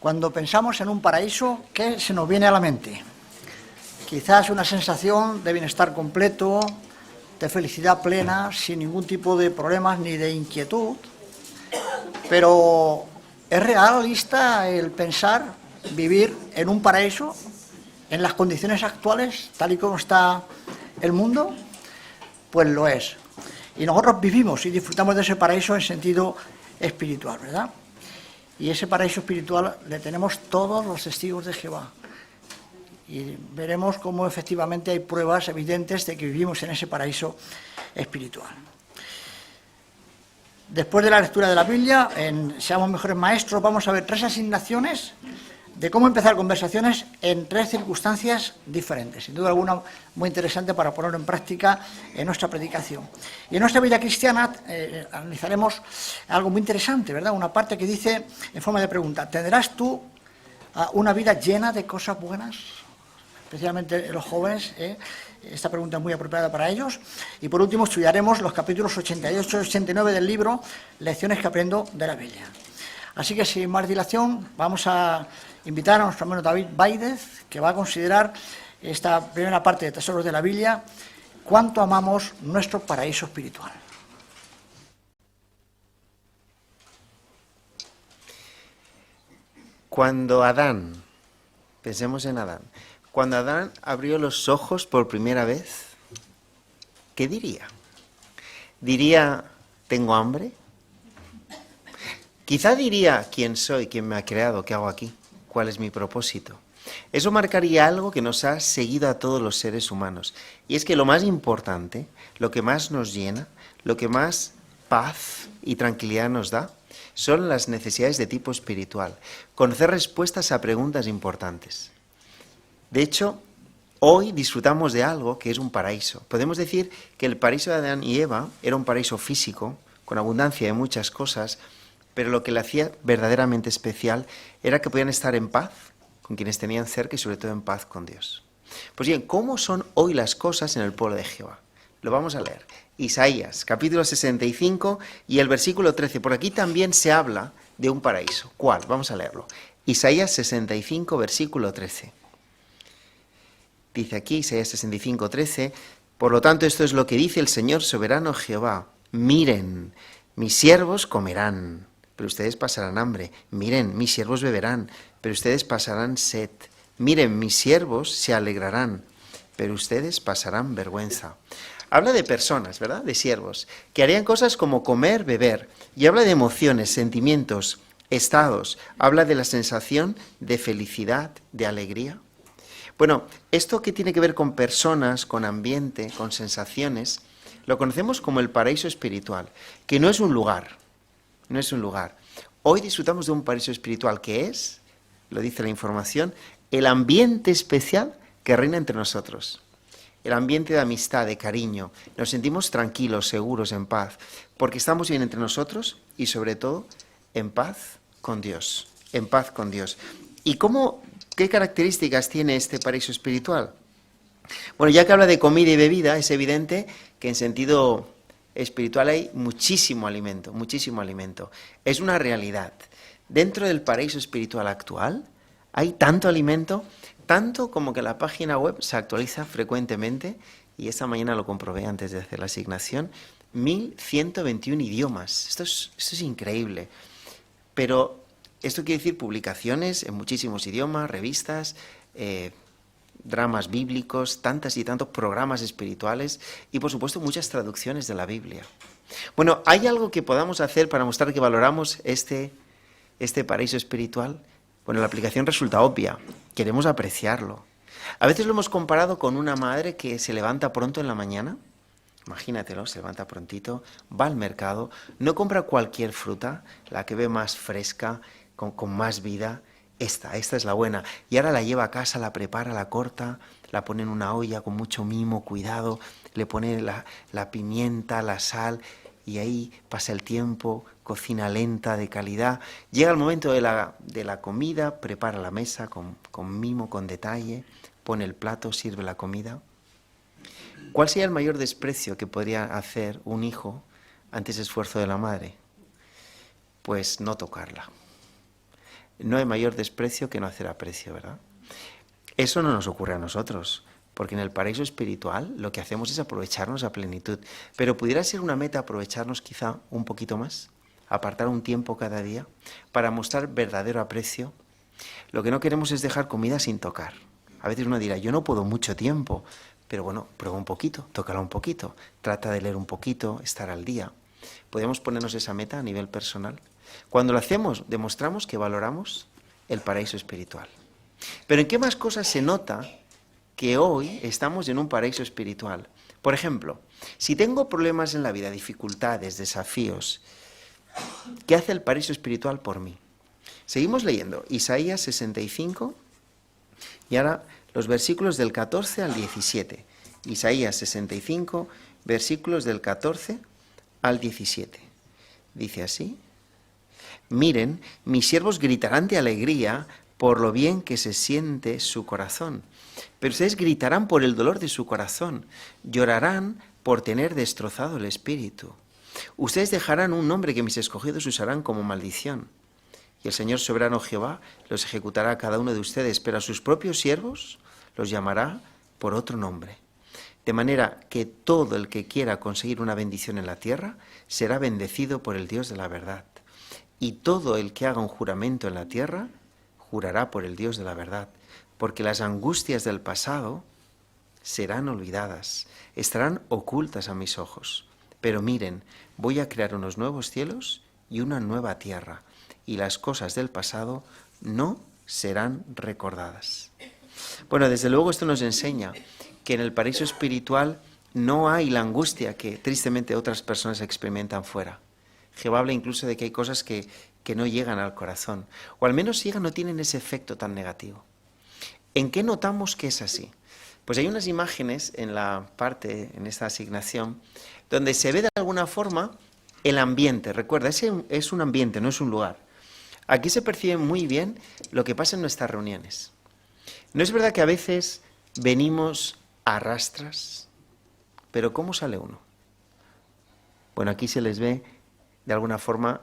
Cuando pensamos en un paraíso, ¿qué se nos viene a la mente? Quizás una sensación de bienestar completo, de felicidad plena, sin ningún tipo de problemas ni de inquietud. Pero ¿es realista el pensar vivir en un paraíso en las condiciones actuales, tal y como está el mundo? Pues lo es. Y nosotros vivimos y disfrutamos de ese paraíso en sentido espiritual, ¿verdad? Y ese paraíso espiritual le tenemos todos los testigos de Jehová. Y veremos cómo efectivamente hay pruebas evidentes de que vivimos en ese paraíso espiritual. Después de la lectura de la Biblia, en Seamos Mejores Maestros, vamos a ver 3 asignaciones de cómo empezar conversaciones en 3 circunstancias diferentes. Sin duda alguna, muy interesante para ponerlo en práctica en nuestra predicación. Y en nuestra vida cristiana analizaremos algo muy interesante, ¿verdad? Una parte que dice, en forma de pregunta, ¿tendrás tú una vida llena de cosas buenas? Especialmente los jóvenes, esta pregunta es muy apropiada para ellos. Y por último estudiaremos los capítulos 88 y 89 del libro Lecciones que aprendo de la Biblia. Así que sin más dilación vamos a invitar a nuestro hermano David Baidez, que va a considerar esta primera parte de Tesoros de la Biblia, cuánto amamos nuestro paraíso espiritual. Cuando Adán, pensemos en Adán, cuando Adán abrió los ojos por primera vez, ¿qué diría? ¿Diría, tengo hambre? Quizá diría, ¿quién soy? ¿Quién me ha creado? ¿Qué hago aquí? ¿Cuál es mi propósito? Eso marcaría algo que nos ha seguido a todos los seres humanos. Y es que lo más importante, lo que más nos llena, lo que más paz y tranquilidad nos da, son las necesidades de tipo espiritual. Conocer respuestas a preguntas importantes. De hecho, hoy disfrutamos de algo que es un paraíso. Podemos decir que el paraíso de Adán y Eva era un paraíso físico, con abundancia de muchas cosas, pero lo que le hacía verdaderamente especial era que podían estar en paz con quienes tenían cerca y sobre todo en paz con Dios. Pues bien, ¿cómo son hoy las cosas en el pueblo de Jehová? Lo vamos a leer. Isaías, capítulo 65 y el versículo 13. Por aquí también se habla de un paraíso. ¿Cuál? Vamos a leerlo. Isaías 65, versículo 13. Dice aquí, Isaías 65, 13, por lo tanto esto es lo que dice el Señor soberano Jehová. Miren, mis siervos comerán, pero ustedes pasarán hambre. Miren, mis siervos beberán, pero ustedes pasarán sed. Miren, mis siervos se alegrarán, pero ustedes pasarán vergüenza. Habla de personas, ¿verdad? De siervos, que harían cosas como comer, beber. Y habla de emociones, sentimientos, estados. Habla de la sensación de felicidad, de alegría. Bueno, esto que tiene que ver con personas, con ambiente, con sensaciones, lo conocemos como el paraíso espiritual, que no es un lugar, no es un lugar. Hoy disfrutamos de un paraíso espiritual que es, lo dice la información, el ambiente especial que reina entre nosotros. El ambiente de amistad, de cariño. Nos sentimos tranquilos, seguros, en paz, porque estamos bien entre nosotros y sobre todo en paz con Dios, en paz con Dios. ¿Y qué características tiene este paraíso espiritual? Bueno, ya que habla de comida y bebida, es evidente que en sentido espiritual hay muchísimo alimento, muchísimo alimento. Es una realidad. Dentro del paraíso espiritual actual hay tanto alimento, tanto como que la página web se actualiza frecuentemente, y esta mañana lo comprobé antes de hacer la asignación, 1121 idiomas. Esto es increíble. Pero esto quiere decir publicaciones en muchísimos idiomas, revistas, dramas bíblicos, tantas y tantos programas espirituales y, por supuesto, muchas traducciones de la Biblia. Bueno, ¿hay algo que podamos hacer para mostrar que valoramos este paraíso espiritual? Bueno, la aplicación resulta obvia. Queremos apreciarlo. A veces lo hemos comparado con una madre que se levanta pronto en la mañana. Imagínatelo, se levanta prontito, va al mercado, no compra cualquier fruta, la que ve más fresca, con más vida. Esta es la buena. Y ahora la lleva a casa, la prepara, la corta, la pone en una olla con mucho mimo, cuidado, le pone la pimienta, la sal, y ahí pasa el tiempo, cocina lenta, de calidad. Llega el momento de la comida, prepara la mesa con mimo, con detalle, pone el plato, sirve la comida. ¿Cuál sería el mayor desprecio que podría hacer un hijo ante ese esfuerzo de la madre? Pues no tocarla. no hay mayor desprecio que no hacer aprecio, ¿verdad? Eso no nos ocurre a nosotros, porque en el paraíso espiritual lo que hacemos es aprovecharnos a plenitud. Pero pudiera ser una meta aprovecharnos quizá un poquito más, apartar un tiempo cada día para mostrar verdadero aprecio. Lo que no queremos es dejar comida sin tocar. A veces uno dirá, yo no puedo mucho tiempo, pero bueno, prueba un poquito, tócala un poquito, trata de leer un poquito, estar al día. ¿Podemos ponernos esa meta a nivel personal? Cuando lo hacemos, demostramos que valoramos el paraíso espiritual. Pero ¿en qué más cosas se nota que hoy estamos en un paraíso espiritual? Por ejemplo, si tengo problemas en la vida, dificultades, desafíos, ¿qué hace el paraíso espiritual por mí? Seguimos leyendo Isaías 65 y ahora los versículos del 14 al 17. Isaías 65, versículos del 14 al 17. Dice así: miren, mis siervos gritarán de alegría por lo bien que se siente su corazón. Pero ustedes gritarán por el dolor de su corazón, llorarán por tener destrozado el espíritu. Ustedes dejarán un nombre que mis escogidos usarán como maldición. Y el Señor soberano Jehová los ejecutará a cada uno de ustedes, pero a sus propios siervos los llamará por otro nombre. De manera que todo el que quiera conseguir una bendición en la tierra será bendecido por el Dios de la verdad. Y todo el que haga un juramento en la tierra jurará por el Dios de la verdad, porque las angustias del pasado serán olvidadas, estarán ocultas a mis ojos. Pero miren, voy a crear unos nuevos cielos y una nueva tierra, y las cosas del pasado no serán recordadas. Bueno, desde luego esto nos enseña que en el paraíso espiritual no hay la angustia que tristemente otras personas experimentan fuera. Jehová habla incluso de que hay cosas que no llegan al corazón, o al menos llegan, no tienen ese efecto tan negativo. ¿En qué notamos que es así? Pues hay unas imágenes en la parte, en esta asignación, donde se ve de alguna forma el ambiente. Recuerda, es un ambiente, no es un lugar. Aquí se percibe muy bien lo que pasa en nuestras reuniones. ¿No es verdad que a veces venimos a rastras? Pero ¿cómo sale uno? Bueno, aquí se les ve de alguna forma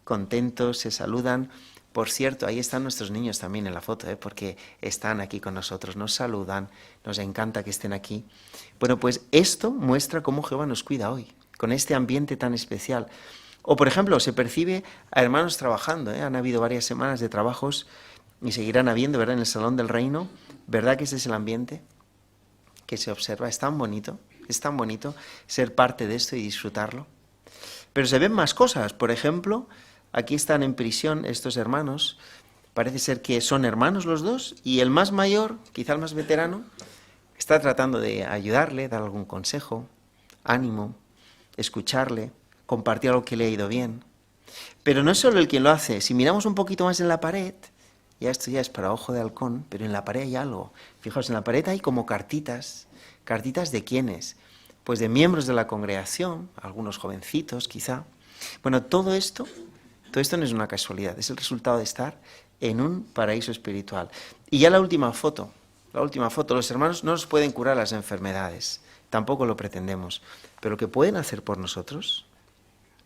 contentos, se saludan. Por cierto, ahí están nuestros niños también en la foto, porque están aquí con nosotros, nos saludan, nos encanta que estén aquí. Bueno, pues esto muestra cómo Jehová nos cuida hoy, con este ambiente tan especial. O, por ejemplo, se percibe a hermanos trabajando, han habido varias semanas de trabajos y seguirán habiendo, ¿verdad?, en el Salón del Reino. ¿Verdad que ese es el ambiente que se observa? Es tan bonito ser parte de esto y disfrutarlo. Pero se ven más cosas. Por ejemplo, aquí están en prisión estos hermanos. Parece ser que son hermanos los dos y el más mayor, quizá el más veterano, está tratando de ayudarle, dar algún consejo, ánimo, escucharle, compartir algo que le ha ido bien. Pero no es solo el quien lo hace. Si miramos un poquito más en la pared, esto ya es para ojo de halcón, pero en la pared hay algo. Fijaos, en la pared hay como cartitas. ¿Cartitas de quiénes? Pues de miembros de la congregación, algunos jovencitos quizá. Bueno, todo esto no es una casualidad, es el resultado de estar en un paraíso espiritual. Y ya la última foto, los hermanos no nos pueden curar las enfermedades, tampoco lo pretendemos, pero lo que pueden hacer por nosotros,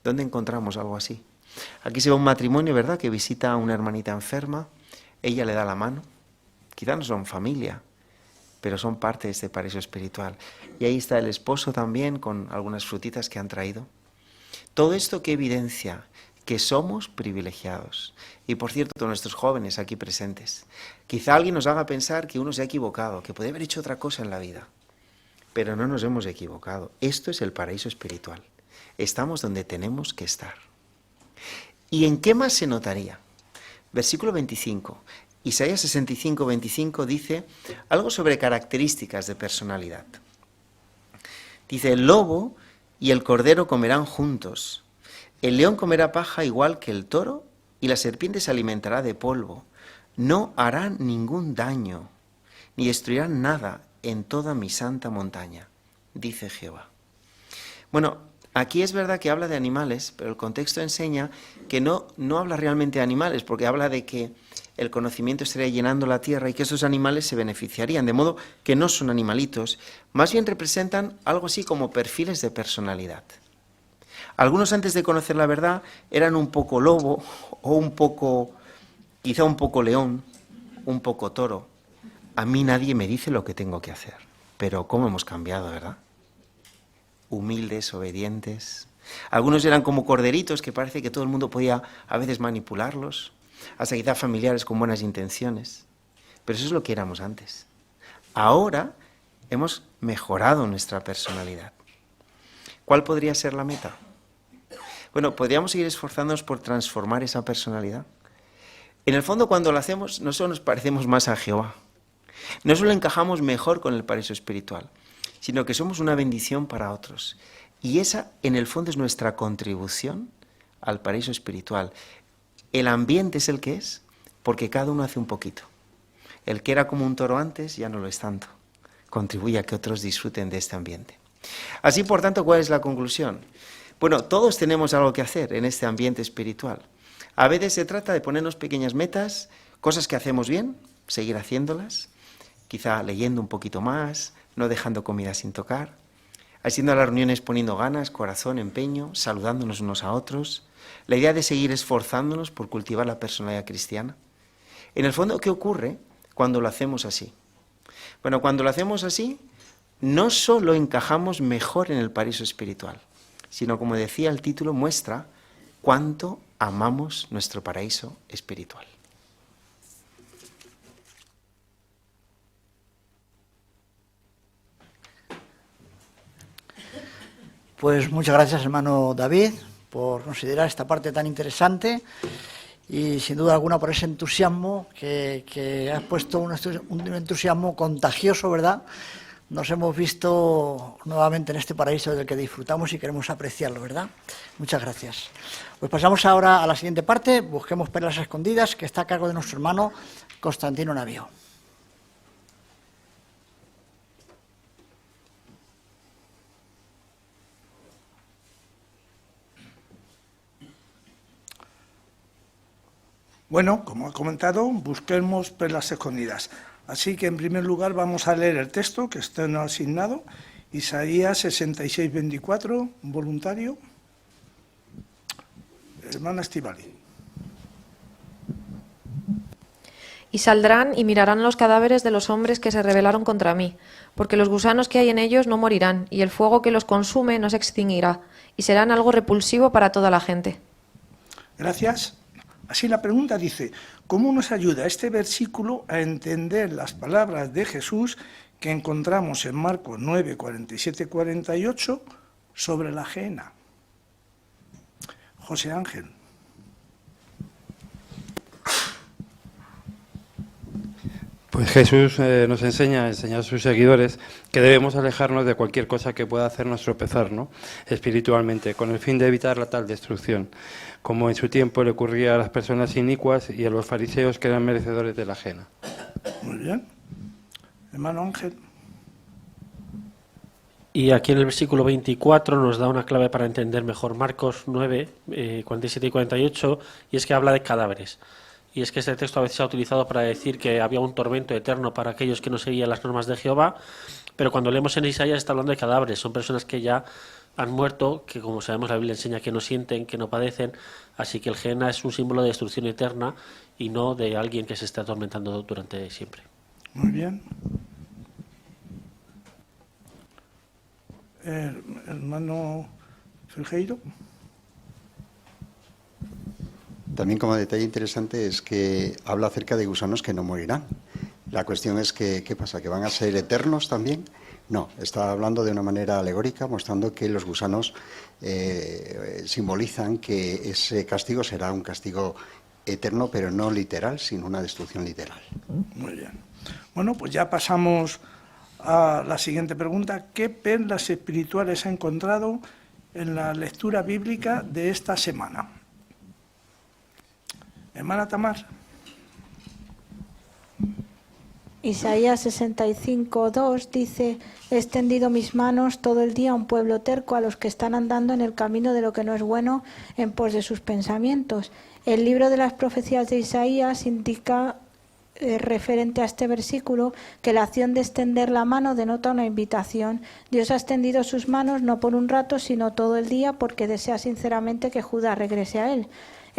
¿dónde encontramos algo así? Aquí se ve un matrimonio, ¿verdad?, que visita a una hermanita enferma, ella le da la mano, quizá no son familia, pero son parte de este paraíso espiritual. Y ahí está el esposo también con algunas frutitas que han traído. Todo esto que evidencia que somos privilegiados. Y por cierto, nuestros jóvenes aquí presentes, quizá alguien nos haga pensar que uno se ha equivocado, que puede haber hecho otra cosa en la vida. Pero no nos hemos equivocado. Esto es el paraíso espiritual. Estamos donde tenemos que estar. ¿Y en qué más se notaría? Versículo 25. Isaías 65, 25 dice algo sobre características de personalidad. Dice, el lobo y el cordero comerán juntos. El león comerá paja igual que el toro y la serpiente se alimentará de polvo. No harán ningún daño, ni destruirán nada en toda mi santa montaña, dice Jehová. Bueno, aquí es verdad que habla de animales, pero el contexto enseña que no habla realmente de animales, porque habla de que el conocimiento estaría llenando la tierra y que esos animales se beneficiarían, de modo que no son animalitos, más bien representan algo así como perfiles de personalidad. Algunos antes de conocer la verdad eran un poco lobo o un poco quizá un poco león, un poco toro. A mí nadie me dice lo que tengo que hacer. Pero cómo hemos cambiado, ¿verdad? Humildes, obedientes. Algunos eran como corderitos que parece que todo el mundo podía a veces manipularlos, hasta quizá familiares con buenas intenciones. Pero eso es lo que éramos antes. Ahora hemos mejorado nuestra personalidad. ¿Cuál podría ser la meta? Bueno, podríamos seguir esforzándonos por transformar esa personalidad. En el fondo, cuando lo hacemos, no solo nos parecemos más a Jehová, no solo encajamos mejor con el paraíso espiritual, sino que somos una bendición para otros. Y esa, en el fondo, es nuestra contribución al paraíso espiritual. El ambiente es el que es, porque cada uno hace un poquito. El que era como un toro antes ya no lo es tanto. Contribuye a que otros disfruten de este ambiente. Así, por tanto, ¿cuál es la conclusión? Bueno, todos tenemos algo que hacer en este ambiente espiritual. A veces se trata de ponernos pequeñas metas, cosas que hacemos bien, seguir haciéndolas, quizá leyendo un poquito más, no dejando comida sin tocar, haciendo las reuniones poniendo ganas, corazón, empeño, saludándonos unos a otros. La idea de seguir esforzándonos por cultivar la personalidad cristiana. En el fondo, ¿qué ocurre cuando lo hacemos así? Bueno, cuando lo hacemos así, no solo encajamos mejor en el paraíso espiritual, sino, como decía el título, muestra cuánto amamos nuestro paraíso espiritual. Pues muchas gracias, hermano David, por considerar esta parte tan interesante y, sin duda alguna, por ese entusiasmo que has puesto, un entusiasmo contagioso, ¿verdad? Nos hemos visto nuevamente en este paraíso del que disfrutamos y queremos apreciarlo, ¿verdad? Muchas gracias. Pues pasamos ahora a la siguiente parte, busquemos perlas escondidas, que está a cargo de nuestro hermano Constantino Navío. Bueno, como he comentado, busquemos perlas escondidas. Así que, en primer lugar, vamos a leer el texto que está asignado, Isaías 66, 24, voluntario. Hermana Estivali. Y saldrán y mirarán los cadáveres de los hombres que se rebelaron contra mí, porque los gusanos que hay en ellos no morirán, y el fuego que los consume no se extinguirá, y serán algo repulsivo para toda la gente. Gracias. Así la pregunta dice, ¿cómo nos ayuda este versículo a entender las palabras de Jesús que encontramos en Marcos 9, 47, 48 sobre la gehenna? José Ángel. Pues Jesús nos enseña a sus seguidores que debemos alejarnos de cualquier cosa que pueda hacernos tropezar, ¿no?, espiritualmente, con el fin de evitar la tal destrucción, como en su tiempo le ocurría a las personas inicuas y a los fariseos que eran merecedores de la gehenna. Muy bien. Hermano Ángel. Y aquí en el versículo 24 nos da una clave para entender mejor Marcos 9, 47 y 48, y es que habla de cadáveres. Y es que este texto a veces se ha utilizado para decir que había un tormento eterno para aquellos que no seguían las normas de Jehová, pero cuando leemos en Isaías está hablando de cadáveres, son personas que ya han muerto, que como sabemos la Biblia enseña que no sienten, que no padecen, así que el gehenna es un símbolo de destrucción eterna y no de alguien que se esté atormentando durante siempre. Muy bien. Hermano Filgueiro. También, como detalle interesante, es que habla acerca de gusanos que no morirán. La cuestión es que, ¿qué pasa? ¿Que van a ser eternos también? No, está hablando de una manera alegórica, mostrando que los gusanos simbolizan que ese castigo será un castigo eterno, pero no literal, sino una destrucción literal. Muy bien. Bueno, pues ya pasamos a la siguiente pregunta. ¿Qué perlas espirituales ha encontrado en la lectura bíblica de esta semana? Hermana Tamar. Isaías 65, 2 dice: he extendido mis manos todo el día a un pueblo terco, a los que están andando en el camino de lo que no es bueno, en pos de sus pensamientos. El libro de las profecías de Isaías indica, referente a este versículo, que la acción de extender la mano denota una invitación. Dios ha extendido sus manos no por un rato, sino todo el día, porque desea sinceramente que Judá regrese a él.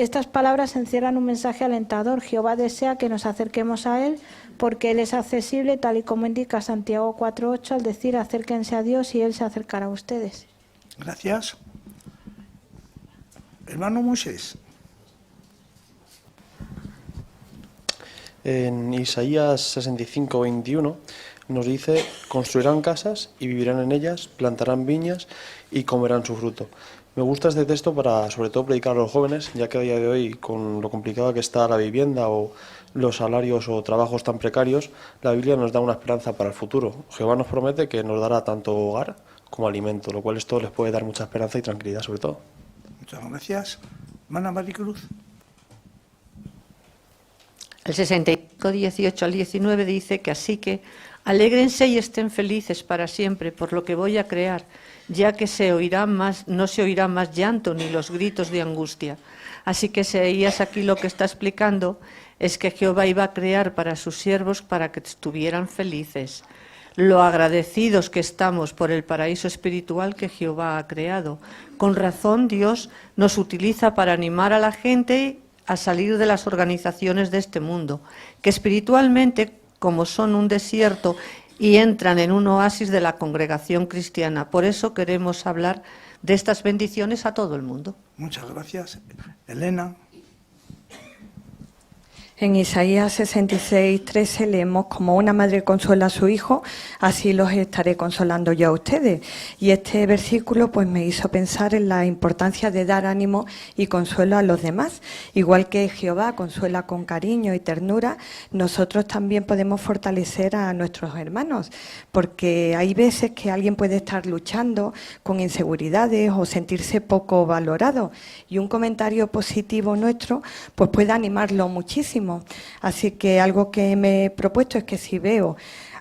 Estas palabras encierran un mensaje alentador. Jehová desea que nos acerquemos a Él porque Él es accesible, tal y como indica Santiago 4:8 al decir acérquense a Dios y Él se acercará a ustedes. Gracias. Hermano Moisés. En Isaías 65:21 nos dice: construirán casas y vivirán en ellas, plantarán viñas y comerán su fruto. Me gusta este texto para, sobre todo, predicar a los jóvenes, ya que a día de hoy, con lo complicada que está la vivienda o los salarios o trabajos tan precarios, la Biblia nos da una esperanza para el futuro. Jehová nos promete que nos dará tanto hogar como alimento, lo cual esto les puede dar mucha esperanza y tranquilidad, sobre todo. Muchas gracias. Hermana Maricruz. El 65:18 al 19 dice que así que alégrense y estén felices para siempre por lo que voy a crear, ya que no se oirá más llanto ni los gritos de angustia. Así que Isaías aquí lo que está explicando es que Jehová iba a crear para sus siervos para que estuvieran felices. Lo agradecidos que estamos por el paraíso espiritual que Jehová ha creado. Con razón Dios nos utiliza para animar a la gente a salir de las organizaciones de este mundo, que espiritualmente, como son un desierto, y entran en un oasis de la congregación cristiana. Por eso queremos hablar de estas bendiciones a todo el mundo. Muchas gracias. Elena. En Isaías 66:13 leemos: como una madre consuela a su hijo, así los estaré consolando yo a ustedes. Y este versículo pues me hizo pensar en la importancia de dar ánimo y consuelo a los demás. Igual que Jehová consuela con cariño y ternura, nosotros también podemos fortalecer a nuestros hermanos, porque hay veces que alguien puede estar luchando con inseguridades o sentirse poco valorado, y un comentario positivo nuestro pues puede animarlo muchísimo. Así que algo que me he propuesto es que si veo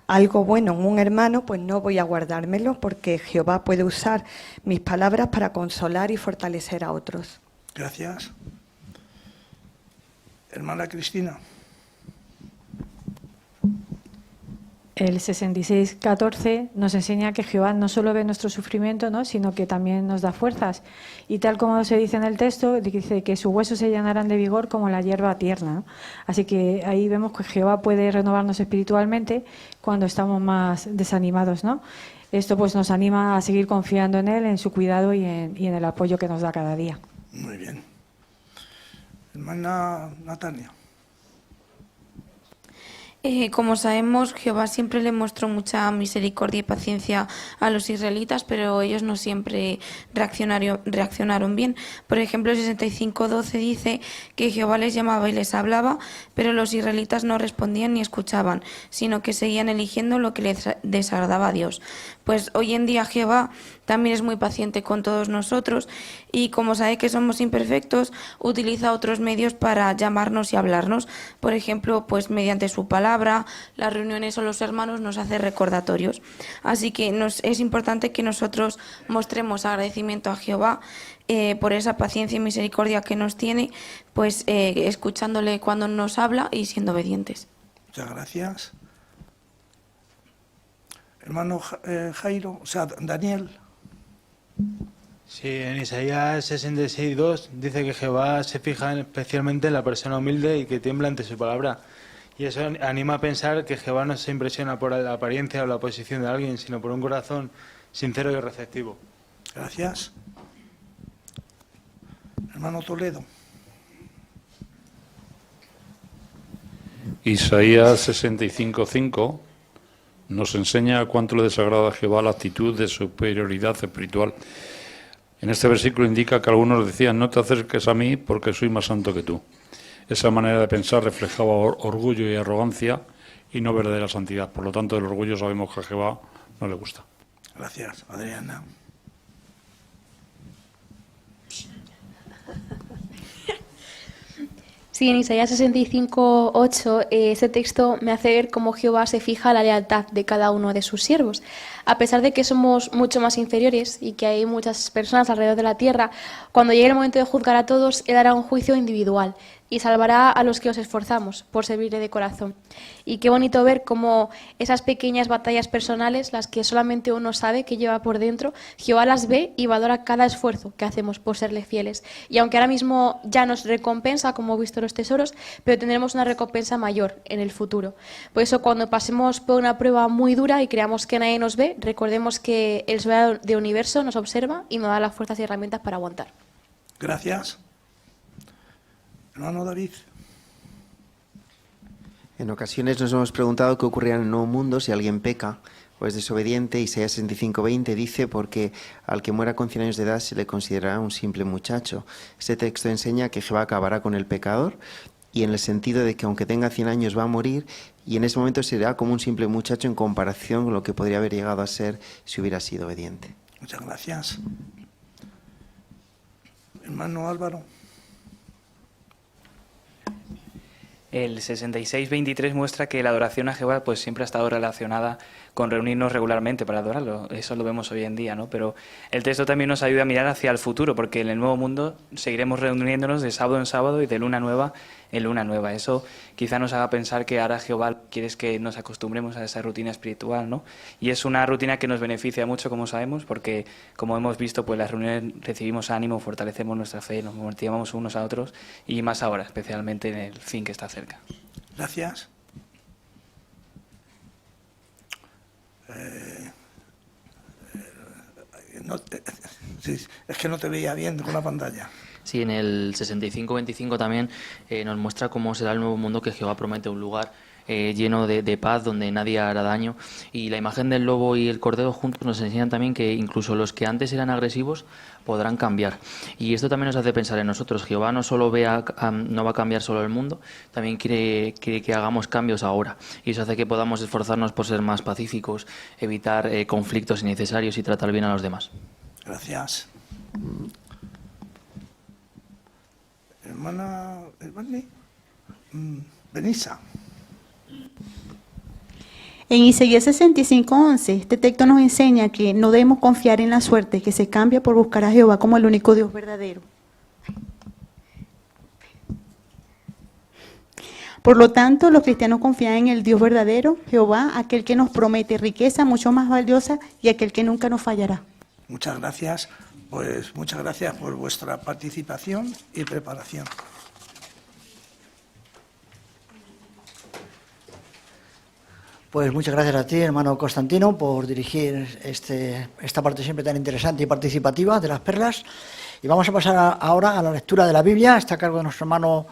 algo bueno en un hermano, pues no voy a guardármelo, porque Jehová puede usar mis palabras para consolar y fortalecer a otros. Gracias. Hermana Cristina. El 66:14 nos enseña que Jehová no solo ve nuestro sufrimiento, ¿no?, sino que también nos da fuerzas. Y tal como se dice en el texto, dice que sus huesos se llenarán de vigor como la hierba tierna, ¿no? Así que ahí vemos que Jehová puede renovarnos espiritualmente cuando estamos más desanimados, ¿no? Esto pues nos anima a seguir confiando en Él, en su cuidado y en el apoyo que nos da cada día. Muy bien. Hermana Natalia. Como sabemos, Jehová siempre le mostró mucha misericordia y paciencia a los israelitas, pero ellos no siempre reaccionaron bien. Por ejemplo, el 65:12 dice que Jehová les llamaba y les hablaba, pero los israelitas no respondían ni escuchaban, sino que seguían eligiendo lo que les desagradaba a Dios. Pues hoy en día Jehová también es muy paciente con todos nosotros y como sabe que somos imperfectos, utiliza otros medios para llamarnos y hablarnos. Por ejemplo, pues mediante su palabra, las reuniones o los hermanos nos hace recordatorios. Así que es importante que nosotros mostremos agradecimiento a Jehová por esa paciencia y misericordia que nos tiene, pues escuchándole cuando nos habla y siendo obedientes. Muchas gracias. Hermano Jairo, o sea, Daniel. Sí, en Isaías 66:2 dice que Jehová se fija especialmente en la persona humilde y que tiembla ante su palabra. Y eso anima a pensar que Jehová no se impresiona por la apariencia o la posición de alguien, sino por un corazón sincero y receptivo. Gracias. Hermano Toledo. Isaías 65:5 nos enseña cuánto le desagrada a Jehová la actitud de superioridad espiritual. En este versículo indica que algunos decían: no te acerques a mí porque soy más santo que tú. Esa manera de pensar reflejaba orgullo y arrogancia y no verdadera santidad. Por lo tanto, el orgullo sabemos que a Jehová no le gusta. Gracias, Adriana. Sí, en Isaías 65:8 ese texto me hace ver cómo Jehová se fija la lealtad de cada uno de sus siervos. A pesar de que somos mucho más inferiores y que hay muchas personas alrededor de la tierra, cuando llegue el momento de juzgar a todos, Él hará un juicio individual. y salvará a los que os esforzamos por servirle de corazón. Y qué bonito ver cómo esas pequeñas batallas personales, las que solamente uno sabe que lleva por dentro, Jehová las ve y valora cada esfuerzo que hacemos por serle fieles. Y aunque ahora mismo ya nos recompensa, como he visto los tesoros, pero tendremos una recompensa mayor en el futuro. Por eso, cuando pasemos por una prueba muy dura y creamos que nadie nos ve, recordemos que el soberano del universo nos observa y nos da las fuerzas y herramientas para aguantar. Gracias. Hermano David. En ocasiones nos hemos preguntado qué ocurrirá en el nuevo mundo si alguien peca o es desobediente. Isaías 65:20 dice: porque al que muera con 100 años de edad se le considerará un simple muchacho. Este texto enseña que Jehová acabará con el pecador, y en el sentido de que aunque tenga 100 años va a morir, y en ese momento será como un simple muchacho en comparación con lo que podría haber llegado a ser si hubiera sido obediente. Muchas gracias. Hermano Álvaro. El 66:23 muestra que la adoración a Jehová pues siempre ha estado relacionada con reunirnos regularmente para adorarlo. Eso lo vemos hoy en día, ¿no? Pero el texto también nos ayuda a mirar hacia el futuro, porque en el nuevo mundo seguiremos reuniéndonos de sábado en sábado y de luna nueva en luna nueva. Eso quizá nos haga pensar que ahora Jehová quiere que nos acostumbremos a esa rutina espiritual, ¿no? Y es una rutina que nos beneficia mucho, como sabemos, porque como hemos visto, pues las reuniones recibimos ánimo, fortalecemos nuestra fe, nos motivamos unos a otros, y más ahora, especialmente en el fin que está cerca. Gracias. Es que no te veía bien con la pantalla. Sí, en el 65:25 también nos muestra cómo será el nuevo mundo, que Jehová promete un lugar lleno de paz, donde nadie hará daño. Y la imagen del lobo y el cordero juntos nos enseñan también que incluso los que antes eran agresivos podrán cambiar. Y esto también nos hace pensar en nosotros. Jehová no solo no va a cambiar solo el mundo, también quiere que hagamos cambios ahora. Y eso hace que podamos esforzarnos por ser más pacíficos, evitar conflictos innecesarios y tratar bien a los demás. Gracias. Hermana Benissa. En Isaías 65:11, este texto nos enseña que no debemos confiar en la suerte, que se cambia por buscar a Jehová como el único Dios verdadero. Por lo tanto, los cristianos confían en el Dios verdadero, Jehová, aquel que nos promete riqueza mucho más valiosa y aquel que nunca nos fallará. Muchas gracias. Pues muchas gracias por vuestra participación y preparación. Pues muchas gracias a ti, hermano Constantino, por dirigir esta parte siempre tan interesante y participativa de las perlas. Y vamos a pasar ahora a la lectura de la Biblia. Está a cargo de nuestro hermano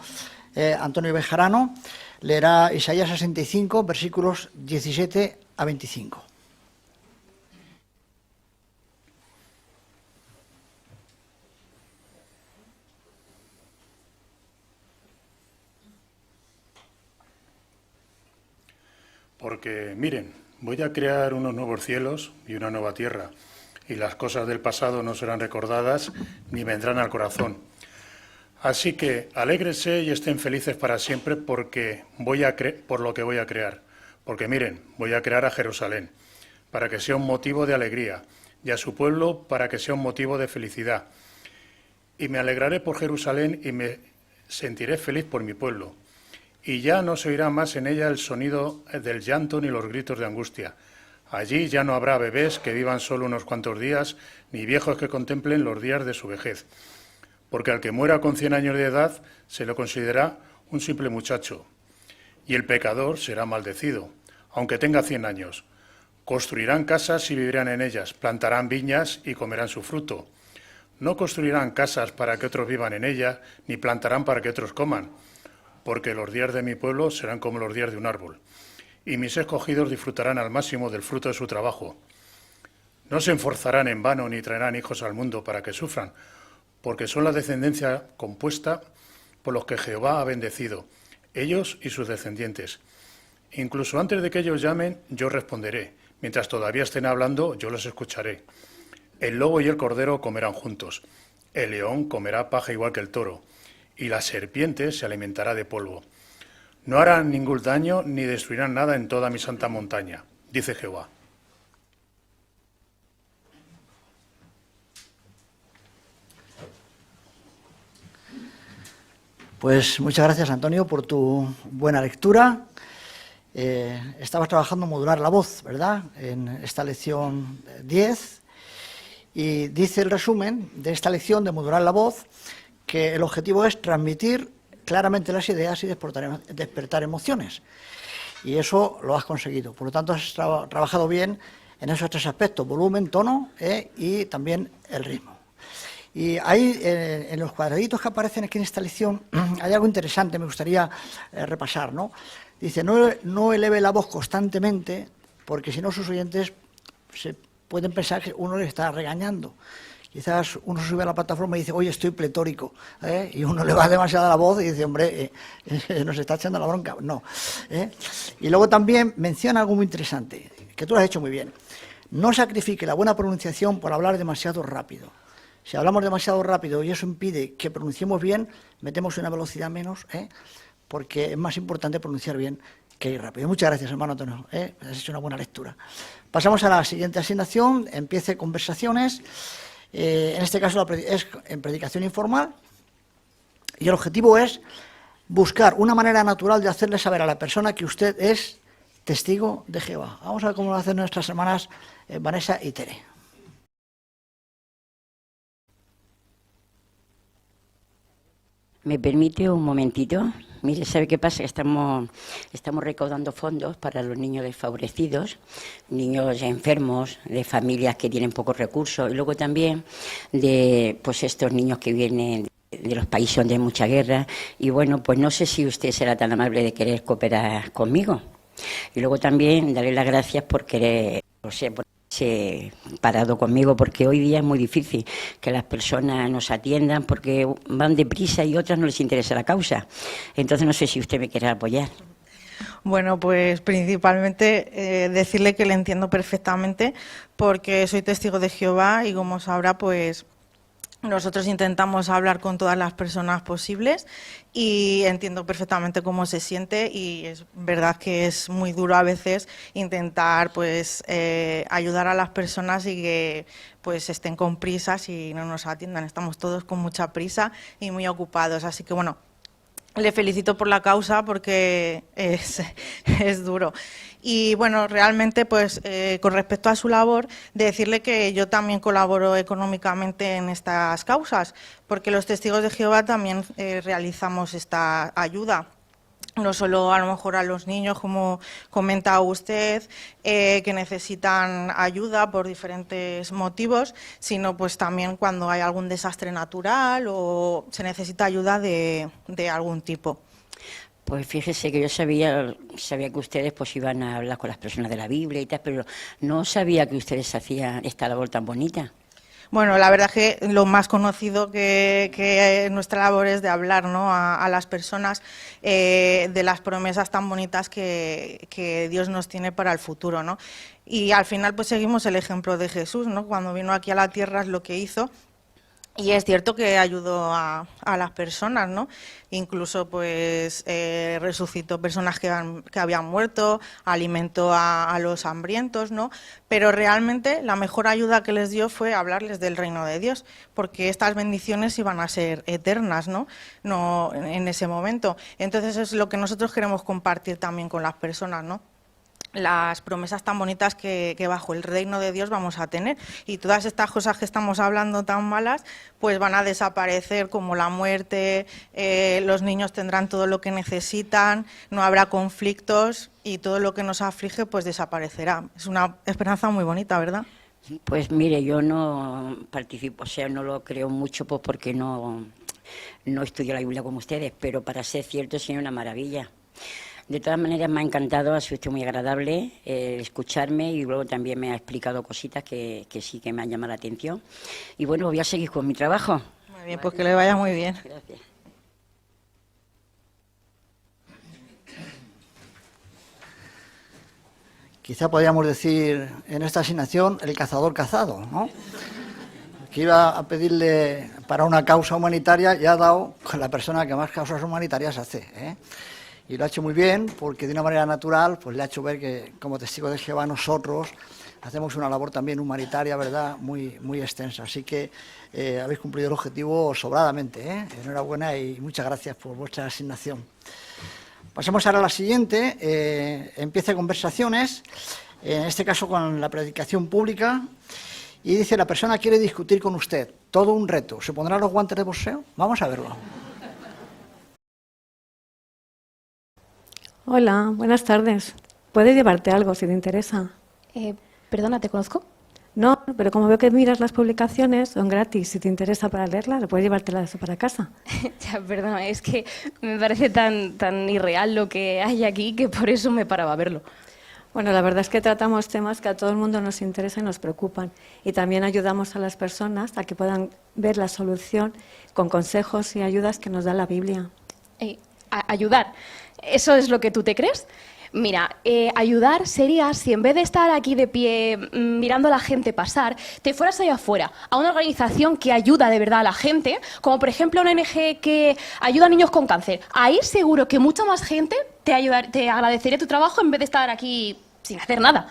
Antonio Bejarano. Leerá Isaías 65, versículos 17 a 25. Porque, miren, voy a crear unos nuevos cielos y una nueva tierra, y las cosas del pasado no serán recordadas ni vendrán al corazón. Así que alégrense y estén felices para siempre por lo que voy a crear. Porque, miren, voy a crear a Jerusalén, para que sea un motivo de alegría, y a su pueblo para que sea un motivo de felicidad. Y me alegraré por Jerusalén y me sentiré feliz por mi pueblo. Y ya no se oirá más en ella el sonido del llanto ni los gritos de angustia. Allí ya no habrá bebés que vivan solo unos cuantos días, ni viejos que contemplen los días de su vejez. Porque al que muera con 100 años de edad se le considera un simple muchacho. Y el pecador será maldecido, aunque tenga 100 años. Construirán casas y vivirán en ellas, plantarán viñas y comerán su fruto. No construirán casas para que otros vivan en ellas, ni plantarán para que otros coman. Porque los días de mi pueblo serán como los días de un árbol, y mis escogidos disfrutarán al máximo del fruto de su trabajo. No se esforzarán en vano ni traerán hijos al mundo para que sufran, porque son la descendencia compuesta por los que Jehová ha bendecido, ellos y sus descendientes. Incluso antes de que ellos llamen, yo responderé. Mientras todavía estén hablando, yo los escucharé. El lobo y el cordero comerán juntos. El león comerá paja igual que el toro. Y la serpiente se alimentará de polvo. No harán ningún daño ni destruirán nada en toda mi santa montaña, dice Jehová. Pues muchas gracias, Antonio, por tu buena lectura. Estabas trabajando en modular la voz, ¿verdad?, en esta lección 10. Y dice el resumen de esta lección de modular la voz que el objetivo es transmitir claramente las ideas y despertar emociones. Y eso lo has conseguido. Por lo tanto, has trabajado bien en esos tres aspectos: volumen, tono y también el ritmo. Y ahí, en los cuadraditos que aparecen aquí en esta lección, hay algo interesante, me gustaría repasar, ¿no? Dice, no eleve la voz constantemente, porque si no sus oyentes se pueden pensar que uno le está regañando. Quizás uno sube a la plataforma y dice, oye, estoy pletórico, y uno le va demasiado la voz y dice, hombre, nos está echando la bronca. No. Y luego también menciona algo muy interesante, que tú lo has hecho muy bien. No sacrifique la buena pronunciación por hablar demasiado rápido. Si hablamos demasiado rápido y eso impide que pronunciemos bien, metemos una velocidad menos, porque es más importante pronunciar bien que ir rápido. Muchas gracias, hermano Antonio, has hecho una buena lectura. Pasamos a la siguiente asignación, empiece conversaciones. En este caso es en predicación informal, y el objetivo es buscar una manera natural de hacerle saber a la persona que usted es testigo de Jehová. Vamos a ver cómo lo hacen nuestras hermanas Vanessa y Tere. ¿Me permite un momentito? Mire, ¿sabe qué pasa? Que estamos recaudando fondos para los niños desfavorecidos, niños enfermos, de familias que tienen pocos recursos, y luego también de pues estos niños que vienen de los países donde hay mucha guerra. Y bueno, pues no sé si usted será tan amable de querer cooperar conmigo. Y luego también darle las gracias por querer, por parado conmigo, porque hoy día es muy difícil que las personas nos atiendan porque van deprisa y otras no les interesa la causa. Entonces no sé si usted me quiere apoyar. Bueno, pues principalmente decirle que le entiendo perfectamente, porque soy testigo de Jehová y como sabrá, pues nosotros intentamos hablar con todas las personas posibles y entiendo perfectamente cómo se siente, y es verdad que es muy duro a veces intentar pues ayudar a las personas y que pues estén con prisas y no nos atiendan. Estamos todos con mucha prisa y muy ocupados, así que bueno, le felicito por la causa porque es duro. Y bueno, realmente pues con respecto a su labor, decirle que yo también colaboro económicamente en estas causas, porque los testigos de Jehová también realizamos esta ayuda. No solo a lo mejor a los niños, como comenta usted, que necesitan ayuda por diferentes motivos, sino pues también cuando hay algún desastre natural o se necesita ayuda de algún tipo. Pues fíjese que yo sabía que ustedes pues iban a hablar con las personas de la Biblia y tal, pero no sabía que ustedes hacían esta labor tan bonita. Bueno, la verdad es que lo más conocido que nuestra labor es de hablar, ¿no?, a las personas de las promesas tan bonitas que Dios nos tiene para el futuro, ¿no? Y al final pues seguimos el ejemplo de Jesús, ¿no? Cuando vino aquí a la tierra es lo que hizo. Y es cierto que ayudó a las personas, ¿no? Incluso pues resucitó personas que habían muerto, alimentó a los hambrientos, ¿no? Pero realmente la mejor ayuda que les dio fue hablarles del reino de Dios, porque estas bendiciones iban a ser eternas, ¿no? No en ese momento. Entonces es lo que nosotros queremos compartir también con las personas, ¿no? Las promesas tan bonitas que bajo el reino de Dios vamos a tener, y todas estas cosas que estamos hablando tan malas pues van a desaparecer, como la muerte, los niños tendrán todo lo que necesitan, no habrá conflictos y todo lo que nos aflige pues desaparecerá. Es una esperanza muy bonita, ¿verdad? Pues mire, yo no participo, o sea, no lo creo mucho pues porque no estudio la Biblia como ustedes, pero para ser cierto es una maravilla. De todas maneras me ha encantado, ha sido usted muy agradable escucharme, y luego también me ha explicado cositas que sí que me han llamado la atención. Y bueno, voy a seguir con mi trabajo. Muy bien, pues que le vaya muy bien. Gracias. Quizá podríamos decir en esta asignación el cazador cazado, ¿no? Que iba a pedirle para una causa humanitaria y ha dado con la persona que más causas humanitarias hace, Y lo ha hecho muy bien, porque de una manera natural pues le ha hecho ver que como testigo de Jehová nosotros hacemos una labor también humanitaria, ¿verdad?, muy extensa. Así que habéis cumplido el objetivo sobradamente, ¿eh? Enhorabuena y muchas gracias por vuestra asignación. Pasamos ahora a la siguiente, empieza conversaciones, en este caso con la predicación pública, y dice: la persona quiere discutir con usted, todo un reto, ¿se pondrá los guantes de boxeo? Vamos a verlo. Hola, buenas tardes. ¿Puedes llevarte algo si te interesa? Perdona, ¿te conozco? No, pero como veo que miras las publicaciones, son gratis. Si te interesa para leerlas, puedes llevártelas para casa. Ya, perdona, es que me parece tan irreal lo que hay aquí que por eso me paraba a verlo. Bueno, la verdad es que tratamos temas que a todo el mundo nos interesan y nos preocupan. Y también ayudamos a las personas a que puedan ver la solución con consejos y ayudas que nos da la Biblia. Ayudar, ¿eso es lo que tú te crees? Mira, ayudar sería si en vez de estar aquí de pie mirando a la gente pasar, te fueras allá afuera, a una organización que ayuda de verdad a la gente, como por ejemplo una ONG que ayuda a niños con cáncer. Ahí seguro que mucha más gente te agradecería tu trabajo en vez de estar aquí sin hacer nada.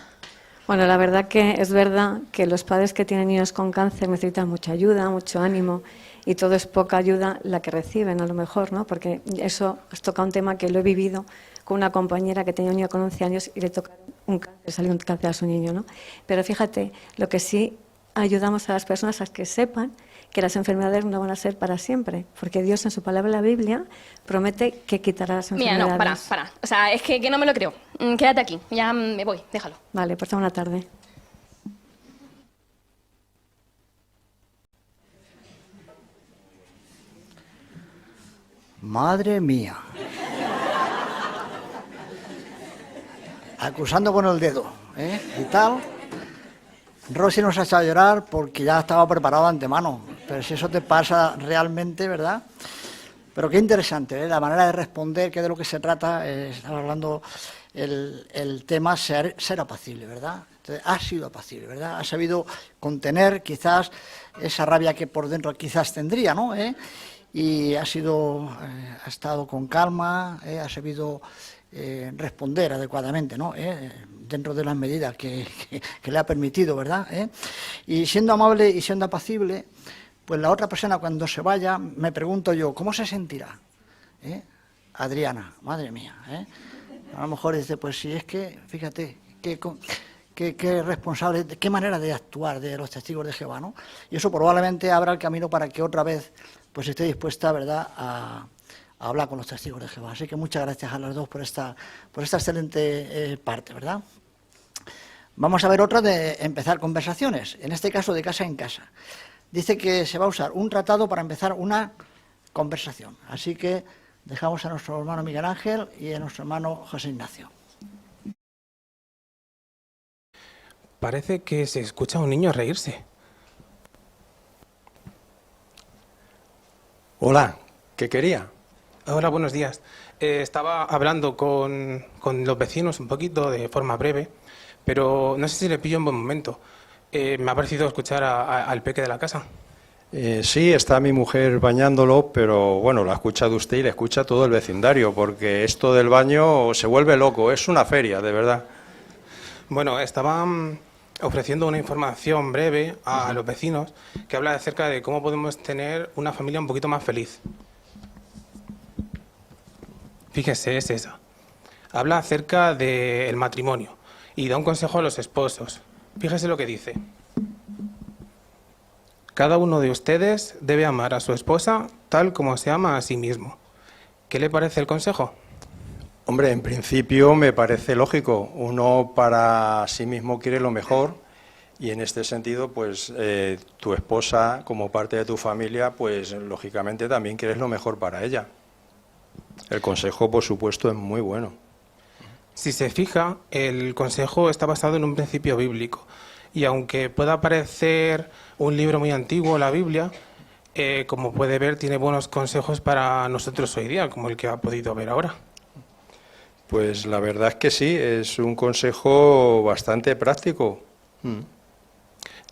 Bueno, la verdad que es verdad que los padres que tienen niños con cáncer necesitan mucha ayuda, mucho ánimo, y todo es poca ayuda la que reciben, a lo mejor, ¿no? Porque eso os toca un tema que lo he vivido con una compañera que tenía un niño con 11 años y le toca salió un cáncer a su niño, ¿no? Pero fíjate, lo que sí ayudamos a las personas a que sepan que las enfermedades no van a ser para siempre, porque Dios en su palabra, la Biblia, promete que quitará las enfermedades. Mira, no, para. O sea, es que no me lo creo. Quédate aquí, ya me voy, déjalo. Vale, pues buena tarde. Madre mía. Acusando con el dedo, ¿eh? Y tal. Rosy nos ha hecho llorar porque ya estaba preparado de antemano. Pero si eso te pasa realmente, ¿verdad? Pero qué interesante, ¿eh? La manera de responder, que de lo que se trata, estaba hablando el tema ser apacible, ¿verdad? Entonces, ha sido apacible, ¿verdad? Ha sabido contener quizás esa rabia que por dentro quizás tendría, ¿no? Y ha estado con calma, ha sabido responder adecuadamente, ¿no? Dentro de las medidas que le ha permitido, ¿verdad? Y siendo amable y siendo apacible, pues la otra persona cuando se vaya, me pregunto yo, ¿cómo se sentirá? Adriana, madre mía, a lo mejor dice, pues si es que, fíjate, qué responsable, qué manera de actuar de los testigos de Jehová, ¿no? Y eso probablemente abra el camino para que otra vez pues esté dispuesta, ¿verdad?, a hablar con los testigos de Jehová. Así que muchas gracias a las dos por esta excelente parte, ¿verdad? Vamos a ver otra de empezar conversaciones, en este caso de casa en casa. Dice que se va a usar un tratado para empezar una conversación. Así que dejamos a nuestro hermano Miguel Ángel y a nuestro hermano José Ignacio. Parece que se escucha a un niño reírse. Hola, ¿qué quería? Hola, buenos días. Estaba hablando con los vecinos un poquito de forma breve, pero no sé si le pillo en buen momento. Me ha parecido escuchar al peque de la casa. Sí, está mi mujer bañándolo, pero bueno, lo ha escuchado usted y le escucha todo el vecindario, porque esto del baño se vuelve loco, es una feria, de verdad. Bueno, estaba ofreciendo una información breve a los vecinos que habla acerca de cómo podemos tener una familia un poquito más feliz. Fíjese, es esa. Habla acerca del matrimonio y da un consejo a los esposos. Fíjese lo que dice. Cada uno de ustedes debe amar a su esposa tal como se ama a sí mismo. ¿Qué le parece el consejo? Hombre, en principio me parece lógico. Uno para sí mismo quiere lo mejor y en este sentido, pues tu esposa, como parte de tu familia, pues lógicamente también quieres lo mejor para ella. El consejo, por supuesto, es muy bueno. Si se fija, el consejo está basado en un principio bíblico. Y aunque pueda parecer un libro muy antiguo, la Biblia, como puede ver, tiene buenos consejos para nosotros hoy día, como el que ha podido ver ahora. Pues la verdad es que sí, es un consejo bastante práctico.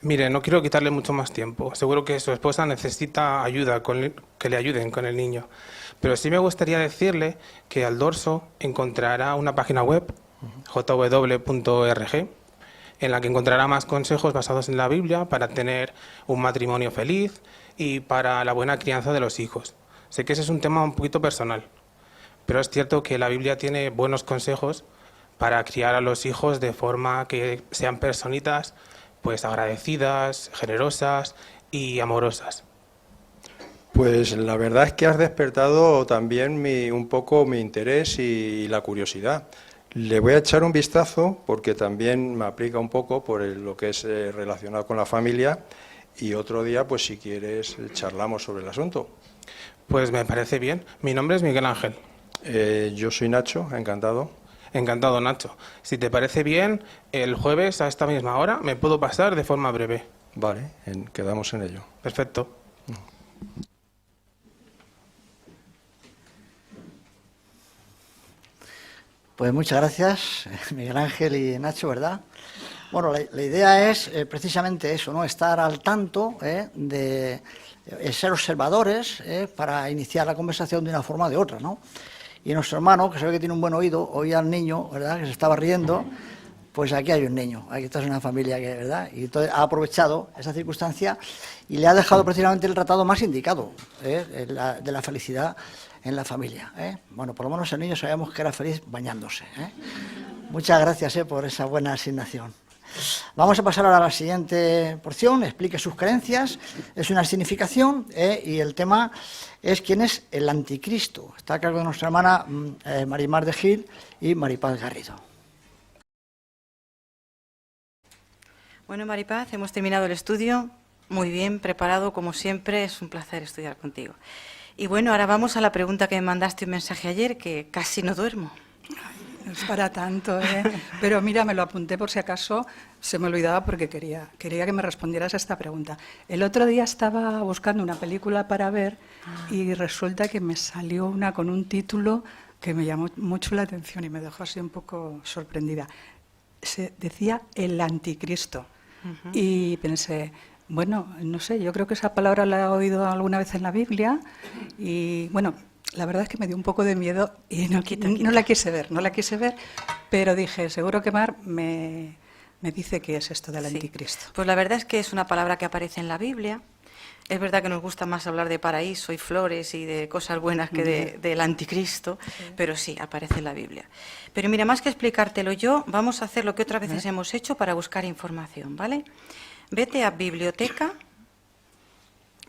Mire, no quiero quitarle mucho más tiempo. Seguro que su esposa necesita ayuda, que le ayuden con el niño. Pero sí me gustaría decirle que al dorso encontrará una página web, jw.org, en la que encontrará más consejos basados en la Biblia para tener un matrimonio feliz y para la buena crianza de los hijos. Sé que ese es un tema un poquito personal, pero es cierto que la Biblia tiene buenos consejos para criar a los hijos de forma que sean personitas pues agradecidas, generosas y amorosas. Pues la verdad es que has despertado también un poco mi interés y la curiosidad. Le voy a echar un vistazo porque también me aplica un poco por lo que es relacionado con la familia, y otro día, pues si quieres, charlamos sobre el asunto. Pues me parece bien. Mi nombre es Miguel Ángel. Yo soy Nacho, encantado. Encantado, Nacho. Si te parece bien, el jueves a esta misma hora me puedo pasar de forma breve. Vale, quedamos en ello. Perfecto. Pues muchas gracias, Miguel Ángel y Nacho, ¿verdad? Bueno, la idea es precisamente eso, ¿no? Estar al tanto de ser observadores para iniciar la conversación de una forma o de otra, ¿no? Y nuestro hermano, que se ve que tiene un buen oído, oía al niño, ¿verdad?, que se estaba riendo. Pues aquí hay un niño, aquí está una familia que, ¿verdad? Y entonces ha aprovechado esa circunstancia y le ha dejado precisamente el tratado más indicado de la felicidad en la familia. Bueno, por lo menos el niño sabíamos que era feliz bañándose. Muchas gracias por esa buena asignación. Vamos a pasar ahora a la siguiente porción, explique sus creencias, es una significación y el tema es quién es el anticristo. Está a cargo de nuestra hermana Marimar de Gil y Maripaz Garrido. Bueno, Maripaz, hemos terminado el estudio, muy bien preparado como siempre, es un placer estudiar contigo. Y bueno, ahora vamos a la pregunta que me mandaste un mensaje ayer, que casi no duermo. No es para tanto, pero mira, me lo apunté por si acaso se me olvidaba porque quería que me respondieras a esta pregunta. El otro día estaba buscando una película para ver y resulta que me salió una con un título que me llamó mucho la atención y me dejó así un poco sorprendida. Se decía El Anticristo. Y pensé, bueno, no sé, yo creo que esa palabra la he oído alguna vez en la Biblia y, bueno, la verdad es que me dio un poco de miedo y no la quise ver, pero dije, seguro que Mar me dice qué es esto del anticristo. Pues la verdad es que es una palabra que aparece en la Biblia. Es verdad que nos gusta más hablar de paraíso y flores y de cosas buenas que del anticristo, pero sí, aparece en la Biblia. Pero mira, más que explicártelo yo, vamos a hacer lo que otras veces hemos hecho para buscar información, ¿vale? Vete a biblioteca,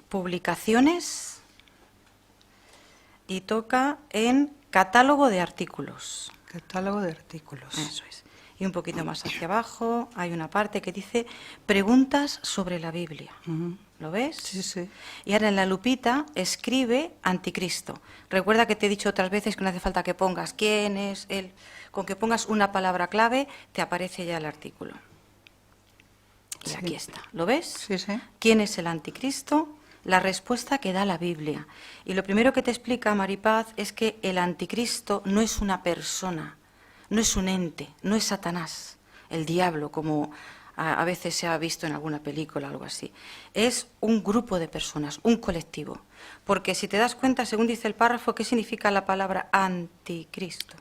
publicaciones y toca en catálogo de artículos. Catálogo de artículos. Eso es. Y un poquito más hacia abajo hay una parte que dice preguntas sobre la Biblia. ¿Lo ves? Sí, sí. Y ahora en la lupita escribe anticristo. Recuerda que te he dicho otras veces que no hace falta que pongas quién es él. Con que pongas una palabra clave te aparece ya el artículo. Y aquí está. ¿Lo ves? Sí, sí. ¿Quién es el anticristo? La respuesta que da la Biblia. Y lo primero que te explica Maripaz es que el anticristo no es una persona, no es un ente, no es Satanás, el diablo, como a veces se ha visto en alguna película o algo así. Es un grupo de personas, un colectivo. Porque si te das cuenta, según dice el párrafo, ¿qué significa la palabra anticristo?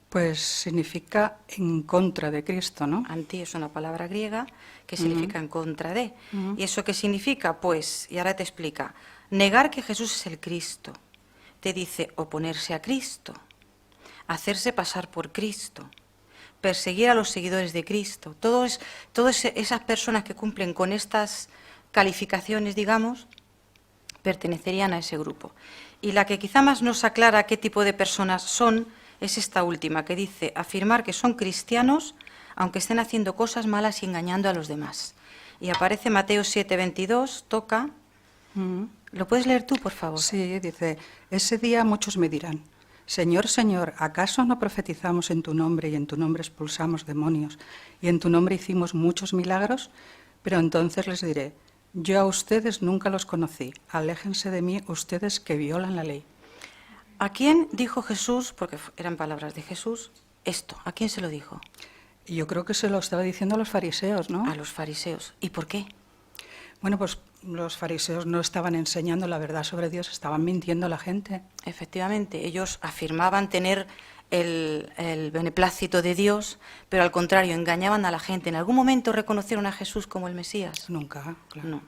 Pues significa en contra de Cristo, ¿no? Anti es una palabra griega que significa en contra de. ¿Y eso qué significa? Pues, y ahora te explica, negar que Jesús es el Cristo. Te dice oponerse a Cristo, hacerse pasar por Cristo, perseguir a los seguidores de Cristo. Todas esas personas que cumplen con estas calificaciones, digamos, pertenecerían a ese grupo. Y la que quizá más nos aclara qué tipo de personas son es esta última, que dice afirmar que son cristianos aunque estén haciendo cosas malas y engañando a los demás. Y aparece Mateo 7:22, toca. ¿Lo puedes leer tú, por favor? Sí, dice, ese día muchos me dirán, Señor, Señor, ¿acaso no profetizamos en tu nombre y en tu nombre expulsamos demonios y en tu nombre hicimos muchos milagros? Pero entonces les diré, yo a ustedes nunca los conocí, aléjense de mí ustedes que violan la ley. ¿A quién dijo Jesús, porque eran palabras de Jesús, esto? ¿A quién se lo dijo? Yo creo que se lo estaba diciendo a los fariseos, ¿no? A los fariseos. ¿Y por qué? Bueno, pues los fariseos no estaban enseñando la verdad sobre Dios, estaban mintiendo a la gente. Efectivamente, ellos afirmaban tener el beneplácito de Dios, pero al contrario, engañaban a la gente. ¿En algún momento reconocieron a Jesús como el Mesías? Nunca, claro. No.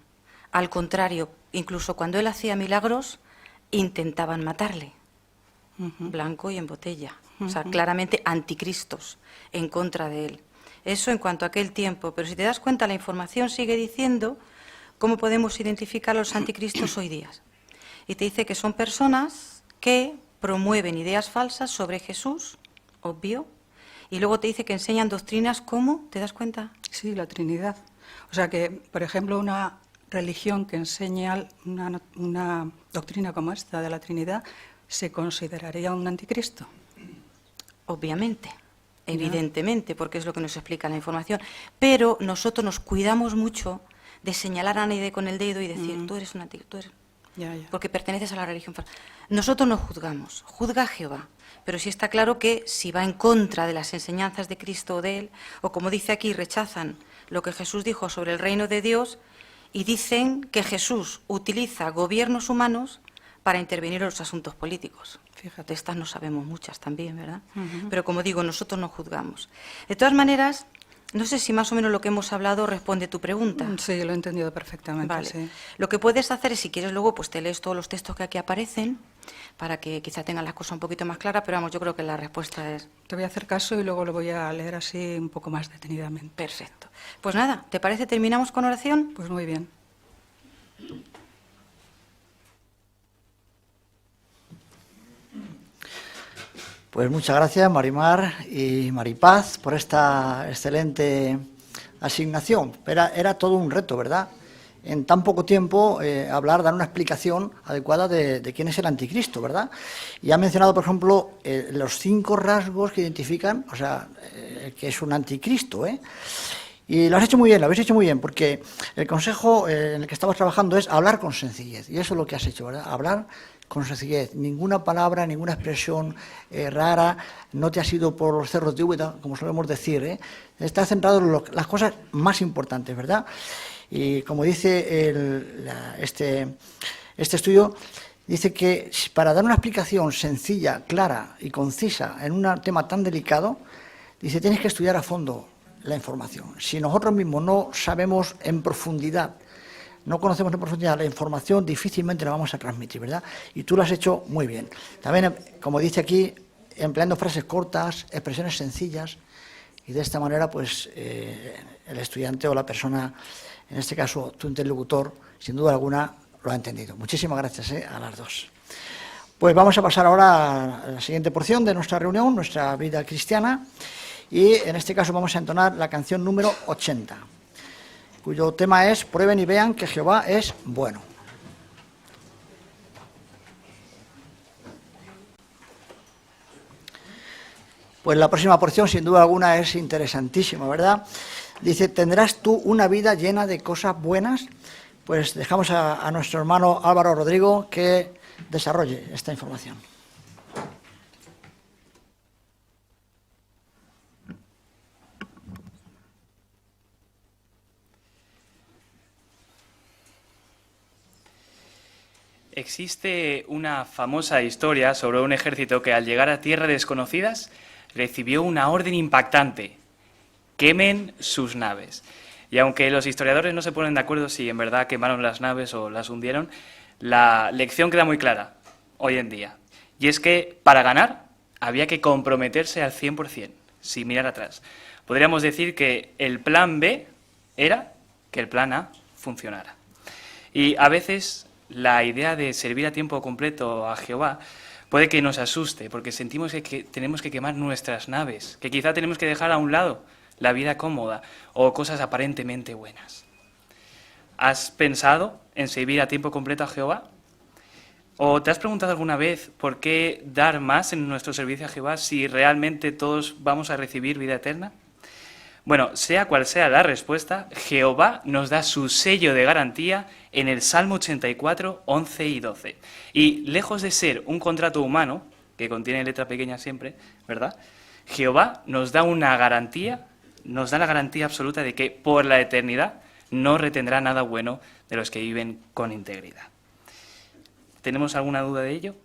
Al contrario, incluso cuando él hacía milagros, intentaban matarle, blanco y en botella. O sea, claramente anticristos en contra de él. Eso en cuanto a aquel tiempo. Pero si te das cuenta, la información sigue diciendo cómo podemos identificar a los anticristos hoy día. Y te dice que son personas que promueven ideas falsas sobre Jesús, obvio, y luego te dice que enseñan doctrinas como, ¿te das cuenta? Sí, la Trinidad. O sea que, por ejemplo, una religión que enseña una doctrina como esta de la Trinidad, ¿se consideraría un anticristo? Obviamente, evidentemente, porque es lo que nos explica la información. Pero nosotros nos cuidamos mucho de señalar a nadie con el dedo y decir, tú eres un anticristo, tú eres... porque perteneces a la religión falsa. Nosotros no juzgamos, juzga Jehová. Pero sí está claro que si va en contra de las enseñanzas de Cristo o de él, o como dice aquí, rechazan lo que Jesús dijo sobre el reino de Dios y dicen que Jesús utiliza gobiernos humanos para intervenir en los asuntos políticos. Fíjate, estas no sabemos muchas también, ¿verdad? Pero como digo, nosotros no juzgamos. De todas maneras, no sé si más o menos lo que hemos hablado responde a tu pregunta. Sí, lo he entendido perfectamente. Vale. Sí. Lo que puedes hacer es, si quieres luego, pues te lees todos los textos que aquí aparecen, para que quizá tengan las cosas un poquito más claras, pero vamos, yo creo que la respuesta es... Te voy a hacer caso y luego lo voy a leer así un poco más detenidamente. Perfecto. Pues nada, ¿te parece terminamos con oración? Pues muy bien. Pues muchas gracias, Marimar y Maripaz, por esta excelente asignación. Era todo un reto, ¿verdad? En tan poco tiempo dar una explicación adecuada de quién es el anticristo, ¿verdad? Y ha mencionado, por ejemplo, los 5 rasgos que identifican, o sea, que es un anticristo, ¿eh? Y lo has hecho muy bien, lo habéis hecho muy bien, porque el consejo en el que estamos trabajando es hablar con sencillez, y eso es lo que has hecho, ¿verdad? Hablar con sencillez, ninguna palabra, ninguna expresión rara, no te has ido por los cerros de Úbeda, como solemos decir, ¿eh? Estás centrado en las cosas más importantes, ¿verdad? Y como dice este estudio, dice que para dar una explicación sencilla, clara y concisa en un tema tan delicado, dice, tienes que estudiar a fondo la información. Si nosotros mismos no sabemos en profundidad, no conocemos en profundidad la información, difícilmente la vamos a transmitir, ¿verdad? Y tú lo has hecho muy bien. También, como dice aquí, empleando frases cortas, expresiones sencillas, y de esta manera, pues, el estudiante o la persona, en este caso, tu interlocutor, sin duda alguna, lo ha entendido. Muchísimas gracias a las dos. Pues vamos a pasar ahora a la siguiente porción de nuestra reunión, nuestra vida cristiana, y en este caso vamos a entonar la canción número 80. Cuyo tema es Prueben y vean que Jehová es bueno. Pues la próxima porción, sin duda alguna, es interesantísima, ¿verdad? Dice, ¿tendrás tú una vida llena de cosas buenas? Pues dejamos a nuestro hermano Álvaro Rodrigo que desarrolle esta información. Existe una famosa historia sobre un ejército que al llegar a tierras desconocidas recibió una orden impactante: quemen sus naves. Y aunque los historiadores no se ponen de acuerdo si en verdad quemaron las naves o las hundieron, la lección queda muy clara hoy en día. Y es que para ganar había que comprometerse al 100%, sin mirar atrás. Podríamos decir que el plan B era que el plan A funcionara. Y a veces la idea de servir a tiempo completo a Jehová puede que nos asuste, porque sentimos que tenemos que quemar nuestras naves, que quizá tenemos que dejar a un lado la vida cómoda o cosas aparentemente buenas. ¿Has pensado en servir a tiempo completo a Jehová? ¿O te has preguntado alguna vez por qué dar más en nuestro servicio a Jehová si realmente todos vamos a recibir vida eterna? Bueno, sea cual sea la respuesta, Jehová nos da su sello de garantía en el Salmo 84, 11 y 12. Y lejos de ser un contrato humano, que contiene letra pequeña siempre, ¿verdad? Jehová nos da una garantía, nos da la garantía absoluta de que por la eternidad no retendrá nada bueno de los que viven con integridad. ¿Tenemos alguna duda de ello?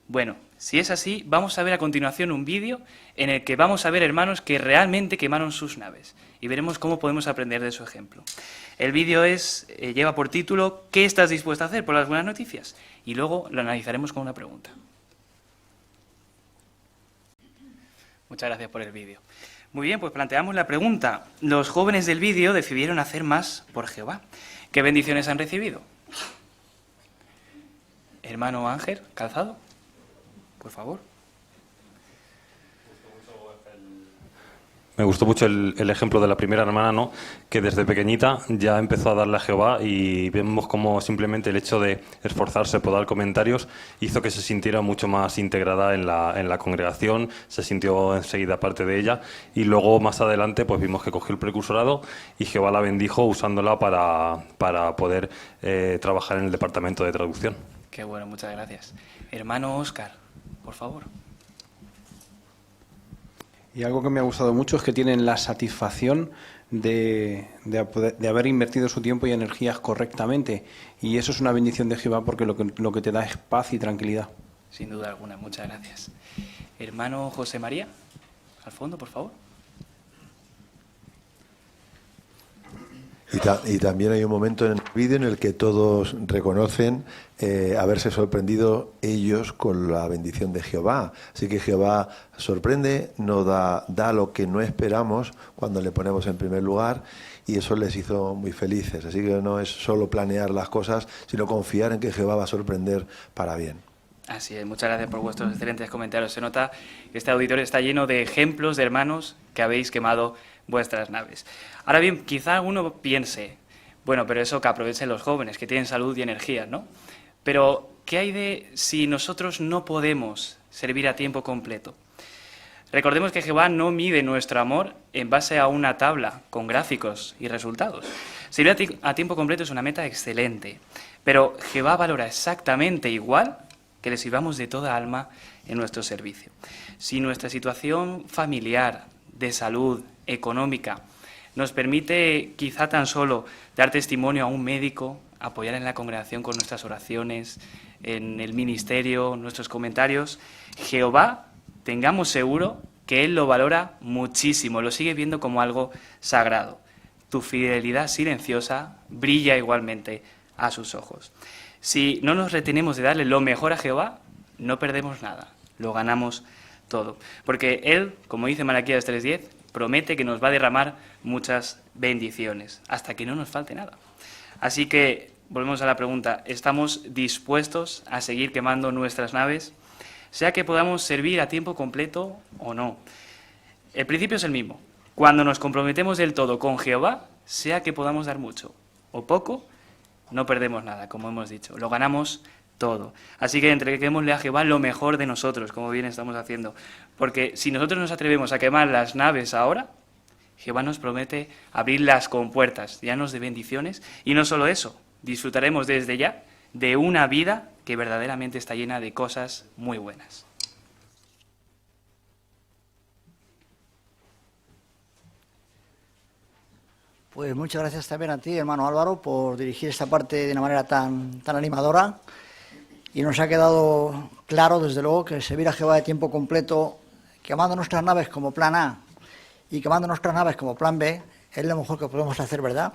Bueno, si es así, vamos a ver a continuación un vídeo en el que vamos a ver hermanos que realmente quemaron sus naves y veremos cómo podemos aprender de su ejemplo. El vídeo lleva por título ¿Qué estás dispuesto a hacer por las buenas noticias? Y luego lo analizaremos con una pregunta. Muchas gracias por el vídeo. Muy bien, pues planteamos la pregunta. Los jóvenes del vídeo decidieron hacer más por Jehová. ¿Qué bendiciones han recibido? Hermano Ángel Calzado, por favor. Me gustó mucho el ejemplo de la primera hermana, ¿no? Que desde pequeñita ya empezó a darle a Jehová y vemos cómo simplemente el hecho de esforzarse por dar comentarios hizo que se sintiera mucho más integrada en la congregación, se sintió enseguida parte de ella y luego más adelante pues vimos que cogió el precursorado y Jehová la bendijo usándola para poder trabajar en el departamento de traducción. Qué bueno, muchas gracias. Hermano Óscar, por favor. Y algo que me ha gustado mucho es que tienen la satisfacción de haber invertido su tiempo y energías correctamente. Y eso es una bendición de Jehová porque lo que te da es paz y tranquilidad. Sin duda alguna, muchas gracias. Hermano José María, al fondo, por favor. Y también hay un momento en el vídeo en el que todos reconocen haberse sorprendido ellos con la bendición de Jehová. Así que Jehová sorprende, nos da lo que no esperamos cuando le ponemos en primer lugar y eso les hizo muy felices. Así que no es solo planear las cosas, sino confiar en que Jehová va a sorprender para bien. Así es, muchas gracias por vuestros excelentes comentarios. Se nota que este auditorio está lleno de ejemplos de hermanos que habéis quemado vuestras naves. Ahora bien, quizá alguno piense, bueno, pero eso que aprovechen los jóvenes, que tienen salud y energía, ¿no? Pero, ¿qué hay de si nosotros no podemos servir a tiempo completo? Recordemos que Jehová no mide nuestro amor en base a una tabla con gráficos y resultados. Servir a tiempo completo es una meta excelente, pero Jehová valora exactamente igual que le sirvamos de toda alma en nuestro servicio. Si nuestra situación familiar, de salud, económica, nos permite quizá tan solo dar testimonio a un médico, apoyar en la congregación con nuestras oraciones, en el ministerio, nuestros comentarios, Jehová, tengamos seguro que Él lo valora muchísimo, lo sigue viendo como algo sagrado. Tu fidelidad silenciosa brilla igualmente a sus ojos. Si no nos retenemos de darle lo mejor a Jehová, no perdemos nada, lo ganamos todo. Porque Él, como dice Malaquías 3:10, promete que nos va a derramar muchas bendiciones, hasta que no nos falte nada. Así que, volvemos a la pregunta, ¿estamos dispuestos a seguir quemando nuestras naves? Sea que podamos servir a tiempo completo o no. El principio es el mismo. Cuando nos comprometemos del todo con Jehová, sea que podamos dar mucho o poco, no perdemos nada, como hemos dicho, lo ganamos todo. Así que entreguémosle a Jehová lo mejor de nosotros, como bien estamos haciendo. Porque si nosotros nos atrevemos a quemar las naves ahora, Jehová nos promete abrir las compuertas, llenos de bendiciones. Y no solo eso, disfrutaremos desde ya de una vida que verdaderamente está llena de cosas muy buenas. Pues muchas gracias también a ti, hermano Álvaro, por dirigir esta parte de una manera tan animadora. Y nos ha quedado claro, desde luego, que servir a Jehová de tiempo completo, quemando nuestras naves como plan A y quemando nuestras naves como plan B, es lo mejor que podemos hacer, ¿verdad?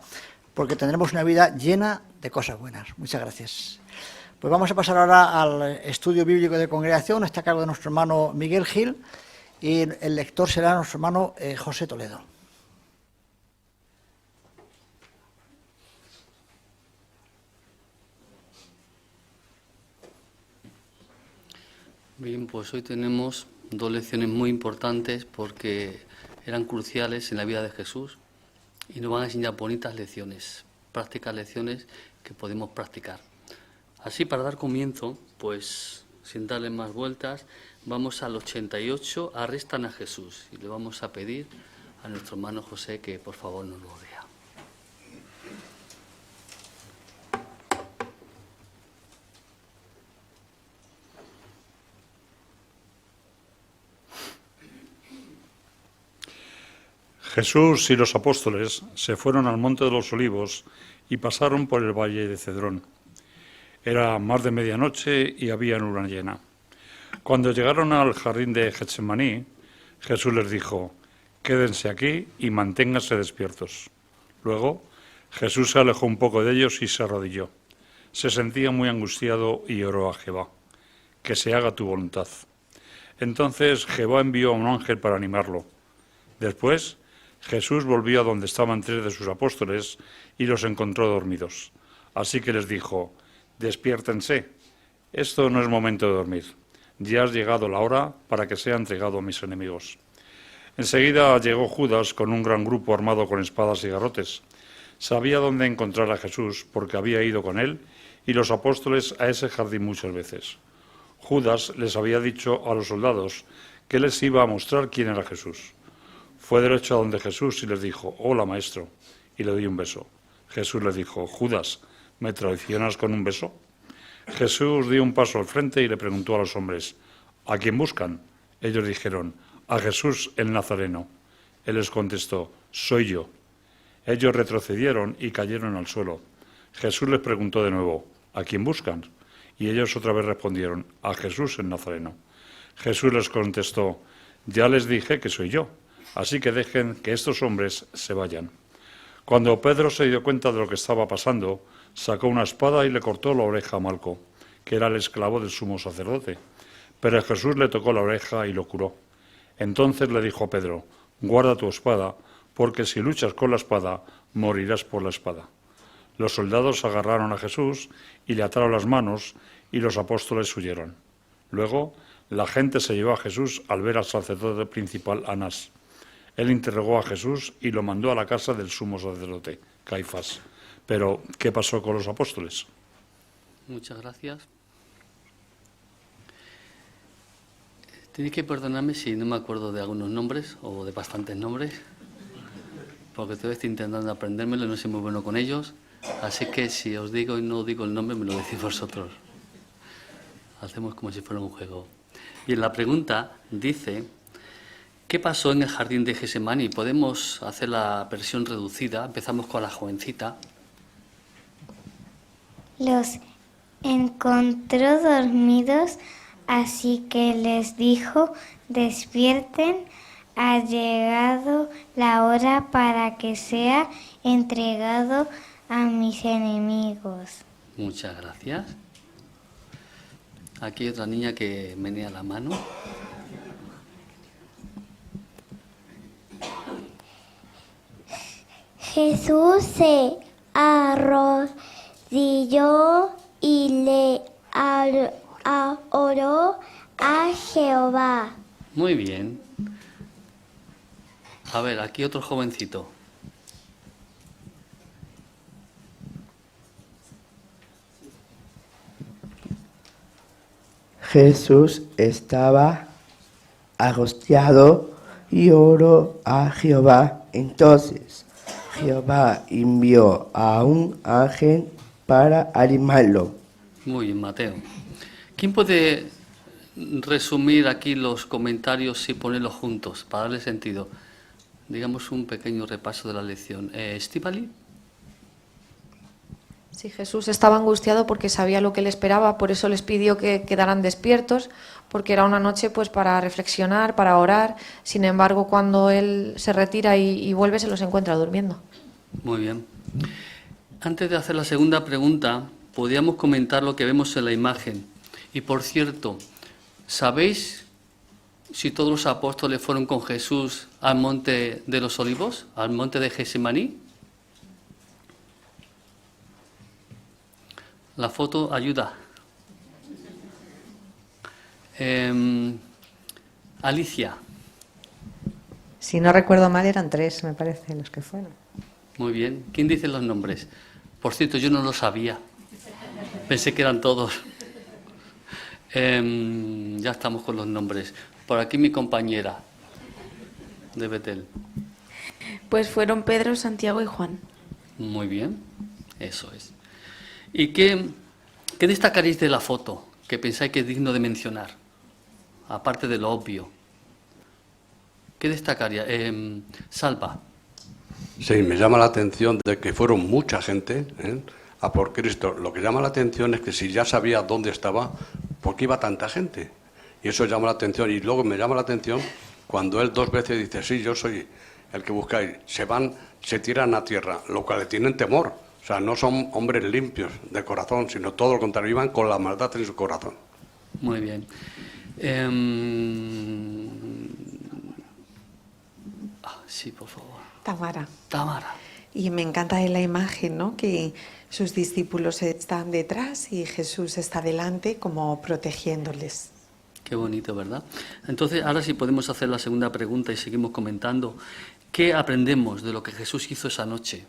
Porque tendremos una vida llena de cosas buenas. Muchas gracias. Pues vamos a pasar ahora al estudio bíblico de congregación. Está a cargo de nuestro hermano Miguel Gil y el lector será nuestro hermano José Toledo. Bien, pues hoy tenemos dos lecciones muy importantes porque eran cruciales en la vida de Jesús y nos van a enseñar bonitas lecciones, prácticas lecciones que podemos practicar. Así, para dar comienzo, pues sin darle más vueltas, vamos al 88, arrestan a Jesús, y le vamos a pedir a nuestro hermano José que por favor nos lo lea. Jesús y los apóstoles se fueron al Monte de los Olivos y pasaron por el valle de Cedrón. Era más de medianoche y había luna llena. Cuando llegaron al jardín de Getsemaní, Jesús les dijo: quédense aquí y manténganse despiertos. Luego, Jesús se alejó un poco de ellos y se arrodilló. Se sentía muy angustiado y oró a Jehová: que se haga tu voluntad. Entonces Jehová envió a un ángel para animarlo. Después, Jesús volvió a donde estaban 3 de sus apóstoles y los encontró dormidos. Así que les dijo: despiértense, esto no es momento de dormir. Ya ha llegado la hora para que sea entregado a mis enemigos. Enseguida llegó Judas con un gran grupo armado con espadas y garrotes. Sabía dónde encontrar a Jesús porque había ido con él y los apóstoles a ese jardín muchas veces. Judas les había dicho a los soldados que les iba a mostrar quién era Jesús. Fue derecho a donde Jesús y les dijo: hola, maestro, y le dio un beso. Jesús le dijo: Judas, ¿me traicionas con un beso? Jesús dio un paso al frente y le preguntó a los hombres: ¿a quién buscan? Ellos dijeron: a Jesús el Nazareno. Él les contestó: soy yo. Ellos retrocedieron y cayeron al suelo. Jesús les preguntó de nuevo: ¿a quién buscan? Y ellos otra vez respondieron: a Jesús el Nazareno. Jesús les contestó: ya les dije que soy yo, así que dejen que estos hombres se vayan. Cuando Pedro se dio cuenta de lo que estaba pasando, sacó una espada y le cortó la oreja a Malco, que era el esclavo del sumo sacerdote. Pero Jesús le tocó la oreja y lo curó. Entonces le dijo a Pedro: guarda tu espada, porque si luchas con la espada, morirás por la espada. Los soldados agarraron a Jesús y le ataron las manos, y los apóstoles huyeron. Luego, la gente se llevó a Jesús al ver al sacerdote principal Anás. Él interrogó a Jesús y lo mandó a la casa del sumo sacerdote, Caifás. Pero, ¿qué pasó con los apóstoles? Muchas gracias. Tenéis que perdonarme si no me acuerdo de algunos nombres o de bastantes nombres, porque todavía estoy intentando aprendérmelo y no soy muy bueno con ellos. Así que si os digo y no digo el nombre, me lo decís vosotros. Hacemos como si fuera un juego. Bien, la pregunta dice: ¿qué pasó en el jardín de Getsemaní? Podemos hacer la versión reducida. Empezamos con la jovencita. Los encontró dormidos, así que les dijo: despierten, ha llegado la hora para que sea entregado a mis enemigos. Muchas gracias. Aquí hay otra niña que menea la mano. Jesús se arrodilló y le oró a Jehová. Muy bien. A ver, aquí otro jovencito. Jesús estaba angustiado y oró a Jehová. Entonces Jehová envió a un ángel para animarlo. Muy bien, Mateo. ¿Quién puede resumir aquí los comentarios y ponerlos juntos para darle sentido? Digamos un pequeño repaso de la lección. ¿Estíbaliz? Sí, Jesús estaba angustiado porque sabía lo que le esperaba, por eso les pidió que quedaran despiertos, porque era una noche pues para reflexionar, para orar. Sin embargo, cuando él se retira y vuelve, se los encuentra durmiendo. Muy bien. Antes de hacer la segunda pregunta, podríamos comentar lo que vemos en la imagen. Y por cierto, ¿sabéis si todos los apóstoles fueron con Jesús al monte de los Olivos, al monte de Getsemaní? La foto ayuda. Alicia. Si no recuerdo mal, eran 3, me parece, los que fueron. Muy bien. ¿Quién dice los nombres? Por cierto, yo no lo sabía. Pensé que eran todos. Ya estamos con los nombres. Por aquí mi compañera de Betel. Pues fueron Pedro, Santiago y Juan. Muy bien, eso es. ¿Y qué destacaréis de la foto que pensáis que es digno de mencionar? Aparte de lo obvio. ¿Qué destacaría? Salva. Sí, me llama la atención de que fueron mucha gente a por Cristo. Lo que llama la atención es que si ya sabía dónde estaba, ¿por qué iba tanta gente? Y eso llama la atención. Y luego me llama la atención cuando él 2 veces dice, sí, yo soy el que buscáis. Se tiran a tierra, lo cual le tienen temor. O sea, no son hombres limpios de corazón, sino todo lo contrario, iban con la maldad en su corazón. Muy bien. Sí, por favor. Tamara. Tamara. Y me encanta la imagen, ¿no? Que sus discípulos están detrás y Jesús está delante como protegiéndoles. Qué bonito, ¿verdad? Entonces, ahora sí podemos hacer la segunda pregunta y seguimos comentando. ¿Qué aprendemos de lo que Jesús hizo esa noche?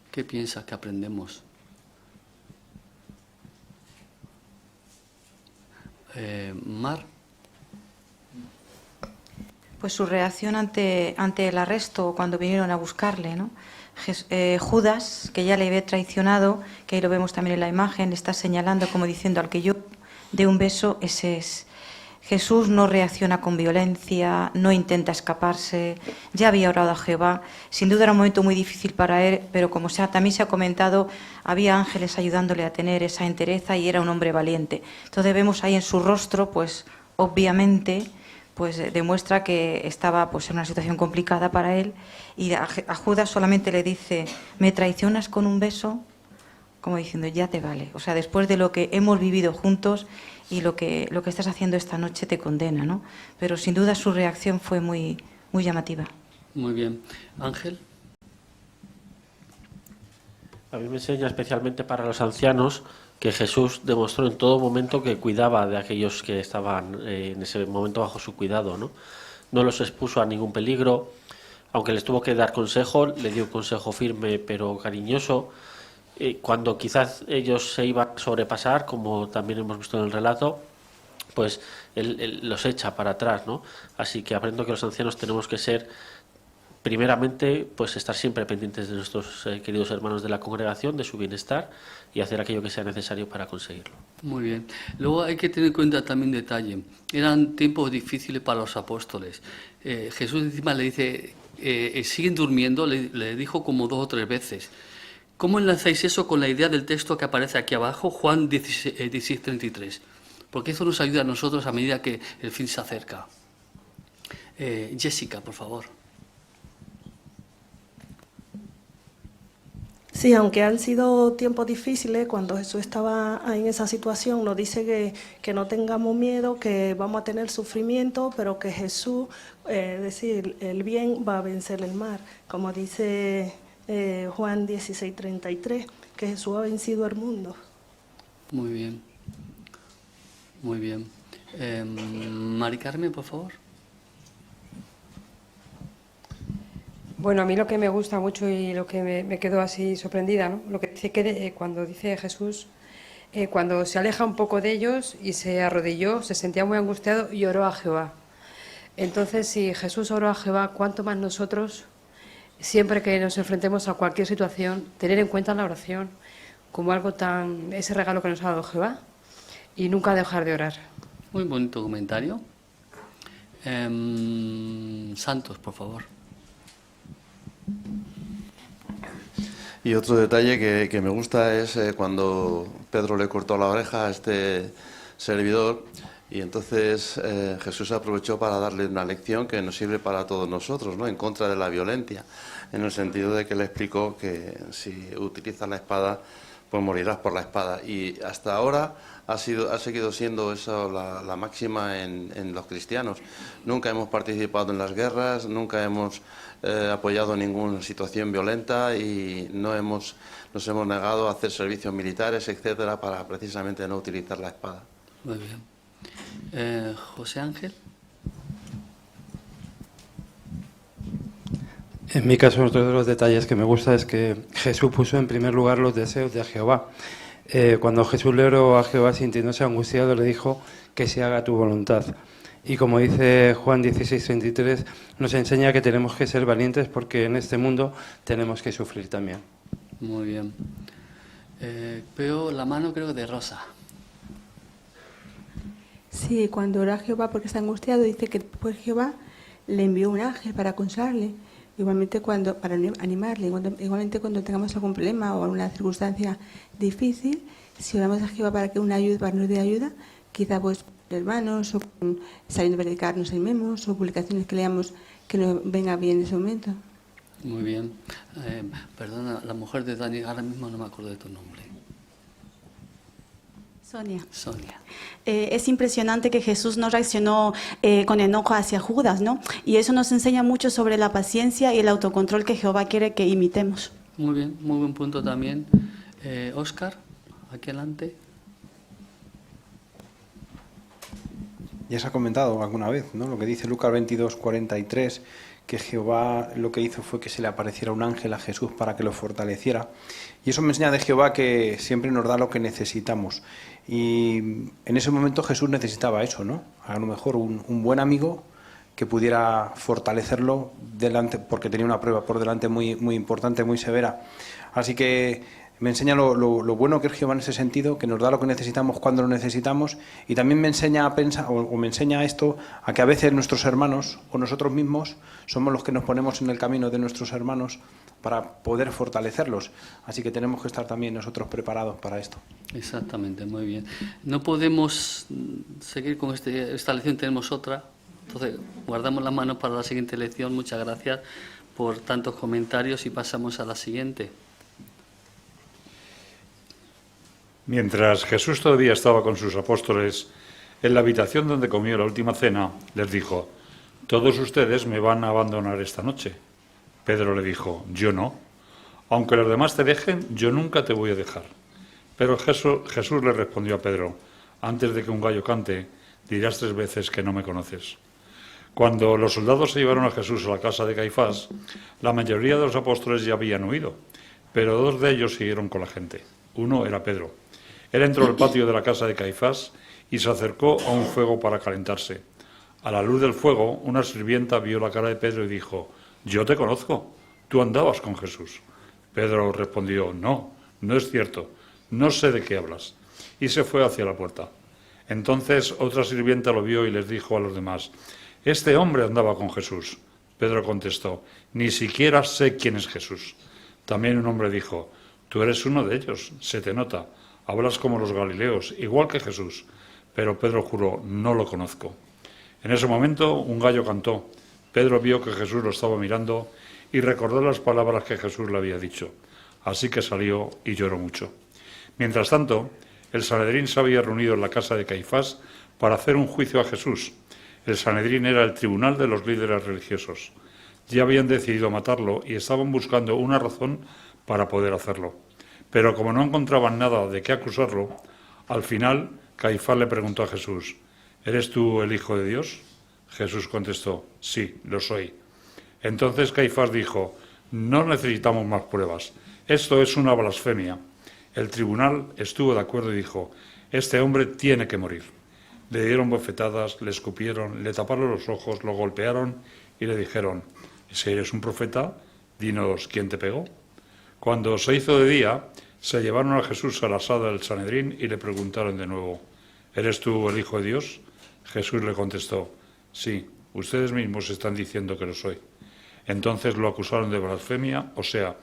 ¿Qué piensas que aprendemos? Mar. Pues su reacción ante el arresto cuando vinieron a buscarle, ¿no? Judas, que ya le había traicionado, que ahí lo vemos también en la imagen, le está señalando como diciendo al que yo dé un beso, ese es. Jesús no reacciona con violencia, no intenta escaparse, ya había orado a Jehová. Sin duda era un momento muy difícil para él, pero como también se ha comentado, había ángeles ayudándole a tener esa entereza y era un hombre valiente. Entonces vemos ahí en su rostro, pues obviamente, pues demuestra que estaba pues en una situación complicada para él, y a Judas solamente le dice, ¿me traicionas con un beso? Como diciendo, ya te vale. O sea, después de lo que hemos vivido juntos y lo que estás haciendo esta noche te condena, ¿no? Pero sin duda su reacción fue muy, muy llamativa. Muy bien. Ángel. A mí me enseña especialmente para los ancianos que Jesús demostró en todo momento que cuidaba de aquellos que estaban en ese momento bajo su cuidado, ¿no? No los expuso a ningún peligro, aunque les tuvo que dar consejo, le dio un consejo firme pero cariñoso. Cuando quizás ellos se iban a sobrepasar, como también hemos visto en el relato, pues él los echa para atrás, ¿no? Así que aprendo que los ancianos tenemos que ser, primeramente, pues estar siempre pendientes de nuestros queridos hermanos de la congregación, de su bienestar y hacer aquello que sea necesario para conseguirlo. Muy bien. Luego hay que tener en cuenta también un detalle. Eran tiempos difíciles para los apóstoles. Jesús encima le dice, siguen durmiendo, le dijo como 2 o 3 veces. ¿Cómo enlazáis eso con la idea del texto que aparece aquí abajo, Juan 16:33? Porque eso nos ayuda a nosotros a medida que el fin se acerca. Jessica, por favor. Sí, aunque han sido tiempos difíciles, cuando Jesús estaba en esa situación, nos dice que no tengamos miedo, que vamos a tener sufrimiento, pero que Jesús, es decir, el bien va a vencer el mal, como dice Juan 16:33, que Jesús ha vencido el mundo. Muy bien. Muy bien. Mari Carmen, por favor. Bueno, a mí lo que me gusta mucho y lo que me quedo así sorprendida, ¿no? Lo que dice cuando dice Jesús, cuando se aleja un poco de ellos y se arrodilló, se sentía muy angustiado y oró a Jehová. Entonces, si Jesús oró a Jehová, ¿cuánto más nosotros, siempre que nos enfrentemos a cualquier situación, tener en cuenta la oración como algo ese regalo que nos ha dado Jehová y nunca dejar de orar? Muy bonito comentario. Santos, por favor. Y otro detalle que me gusta es cuando Pedro le cortó la oreja a este servidor y entonces Jesús aprovechó para darle una lección que nos sirve para todos nosotros, ¿no? En contra de la violencia, en el sentido de que le explicó que si utilizas la espada, pues morirás por la espada. Y hasta ahora ha seguido siendo eso la máxima en los cristianos. Nunca hemos participado en las guerras, nunca hemos apoyado ninguna situación violenta y nos hemos negado a hacer servicios militares, etcétera, para precisamente no utilizar la espada. Muy bien. José Ángel. En mi caso, otro de los detalles que me gusta es que Jesús puso en primer lugar los deseos de Jehová. Cuando Jesús le oró a Jehová sintiéndose angustiado, le dijo que se haga tu voluntad. Y como dice Juan 16:33, nos enseña que tenemos que ser valientes porque en este mundo tenemos que sufrir también. Muy bien. Veo la mano, creo, de Rosa. Sí, cuando ora a Jehová porque está angustiado, dice que pues Jehová le envió un ángel para consolarle. igualmente para animarle, igualmente cuando tengamos algún problema o alguna circunstancia difícil, si oramos a Jehová para que nos dé ayuda, quizá pues hermanos o saliendo a predicar nos animemos o publicaciones que leamos que nos venga bien en ese momento. Muy bien. Perdona, la mujer de Dani, ahora mismo no me acuerdo de tu nombre. Sonia. Sonia. Es impresionante que Jesús no reaccionó con enojo hacia Judas, ¿no? Y eso nos enseña mucho sobre la paciencia y el autocontrol que Jehová quiere que imitemos. Muy bien, muy buen punto también. Óscar, aquí adelante. Ya se ha comentado alguna vez, ¿no? Lo que dice Lucas 22:43, que Jehová lo que hizo fue que se le apareciera un ángel a Jesús para que lo fortaleciera. Y eso me enseña de Jehová que siempre nos da lo que necesitamos. Y en ese momento Jesús necesitaba eso, ¿no? A lo mejor un buen amigo que pudiera fortalecerlo delante, porque tenía una prueba por delante muy, muy importante, muy severa. Así que me enseña lo bueno que es Jehová en ese sentido, que nos da lo que necesitamos cuando lo necesitamos, y también me enseña a pensar, o me enseña esto, a que a veces nuestros hermanos o nosotros mismos somos los que nos ponemos en el camino de nuestros hermanos para poder fortalecerlos. Así que tenemos que estar también nosotros preparados para esto. Exactamente, muy bien. No podemos seguir con esta lección, tenemos otra. Entonces, guardamos las manos para la siguiente lección. Muchas gracias por tantos comentarios y pasamos a la siguiente. Mientras Jesús todavía estaba con sus apóstoles en la habitación donde comió la última cena, les dijo: «Todos ustedes me van a abandonar esta noche». Pedro le dijo: «Yo no. Aunque los demás te dejen, yo nunca te voy a dejar». Pero Jesús le respondió a Pedro: «Antes de que un gallo cante, dirás 3 veces que no me conoces». Cuando los soldados se llevaron a Jesús a la casa de Caifás, la mayoría de los apóstoles ya habían huido, pero 2 de ellos siguieron con la gente. Uno era Pedro. Él entró al patio de la casa de Caifás y se acercó a un fuego para calentarse. A la luz del fuego, una sirvienta vio la cara de Pedro y dijo: «Yo te conozco, tú andabas con Jesús». Pedro respondió: «No, no es cierto, no sé de qué hablas». Y se fue hacia la puerta. Entonces otra sirvienta lo vio y les dijo a los demás: «Este hombre andaba con Jesús». Pedro contestó: «Ni siquiera sé quién es Jesús». También un hombre dijo: «Tú eres uno de ellos, se te nota. Hablas como los galileos, igual que Jesús». Pero Pedro juró: «No lo conozco». En ese momento un gallo cantó. Pedro vio que Jesús lo estaba mirando y recordó las palabras que Jesús le había dicho. Así que salió y lloró mucho. Mientras tanto, el Sanedrín se había reunido en la casa de Caifás para hacer un juicio a Jesús. El Sanedrín era el tribunal de los líderes religiosos. Ya habían decidido matarlo y estaban buscando una razón para poder hacerlo. Pero como no encontraban nada de qué acusarlo, al final Caifás le preguntó a Jesús: «¿Eres tú el Hijo de Dios?». Jesús contestó: «Sí, lo soy». Entonces Caifás dijo: «No necesitamos más pruebas. Esto es una blasfemia». El tribunal estuvo de acuerdo y dijo: «Este hombre tiene que morir». Le dieron bofetadas, le escupieron, le taparon los ojos, lo golpearon y le dijeron: «Si eres un profeta, dinos quién te pegó». Cuando se hizo de día, se llevaron a Jesús a la sala del Sanedrín y le preguntaron de nuevo: «¿Eres tú el Hijo de Dios?». Jesús le contestó: «Sí, ustedes mismos están diciendo que lo soy». Entonces lo acusaron de blasfemia, o sea,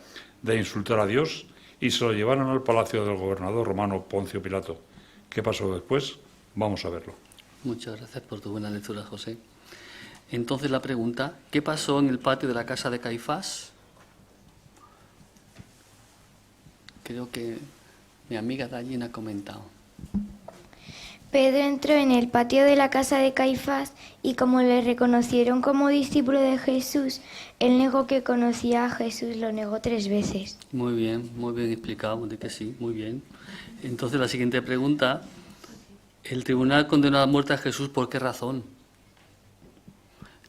de insultar a Dios, y se lo llevaron al palacio del gobernador romano Poncio Pilato. ¿Qué pasó después? Vamos a verlo. Muchas gracias por tu buena lectura, José. Entonces la pregunta: ¿qué pasó en el patio de la casa de Caifás? Creo que mi amiga Dallin ha comentado. Pedro entró en el patio de la casa de Caifás y como le reconocieron como discípulo de Jesús, él negó que conocía a Jesús, lo negó 3 veces. Muy bien explicado, de que sí, muy bien. Entonces la siguiente pregunta: ¿el tribunal condenó a muerte a Jesús por qué razón?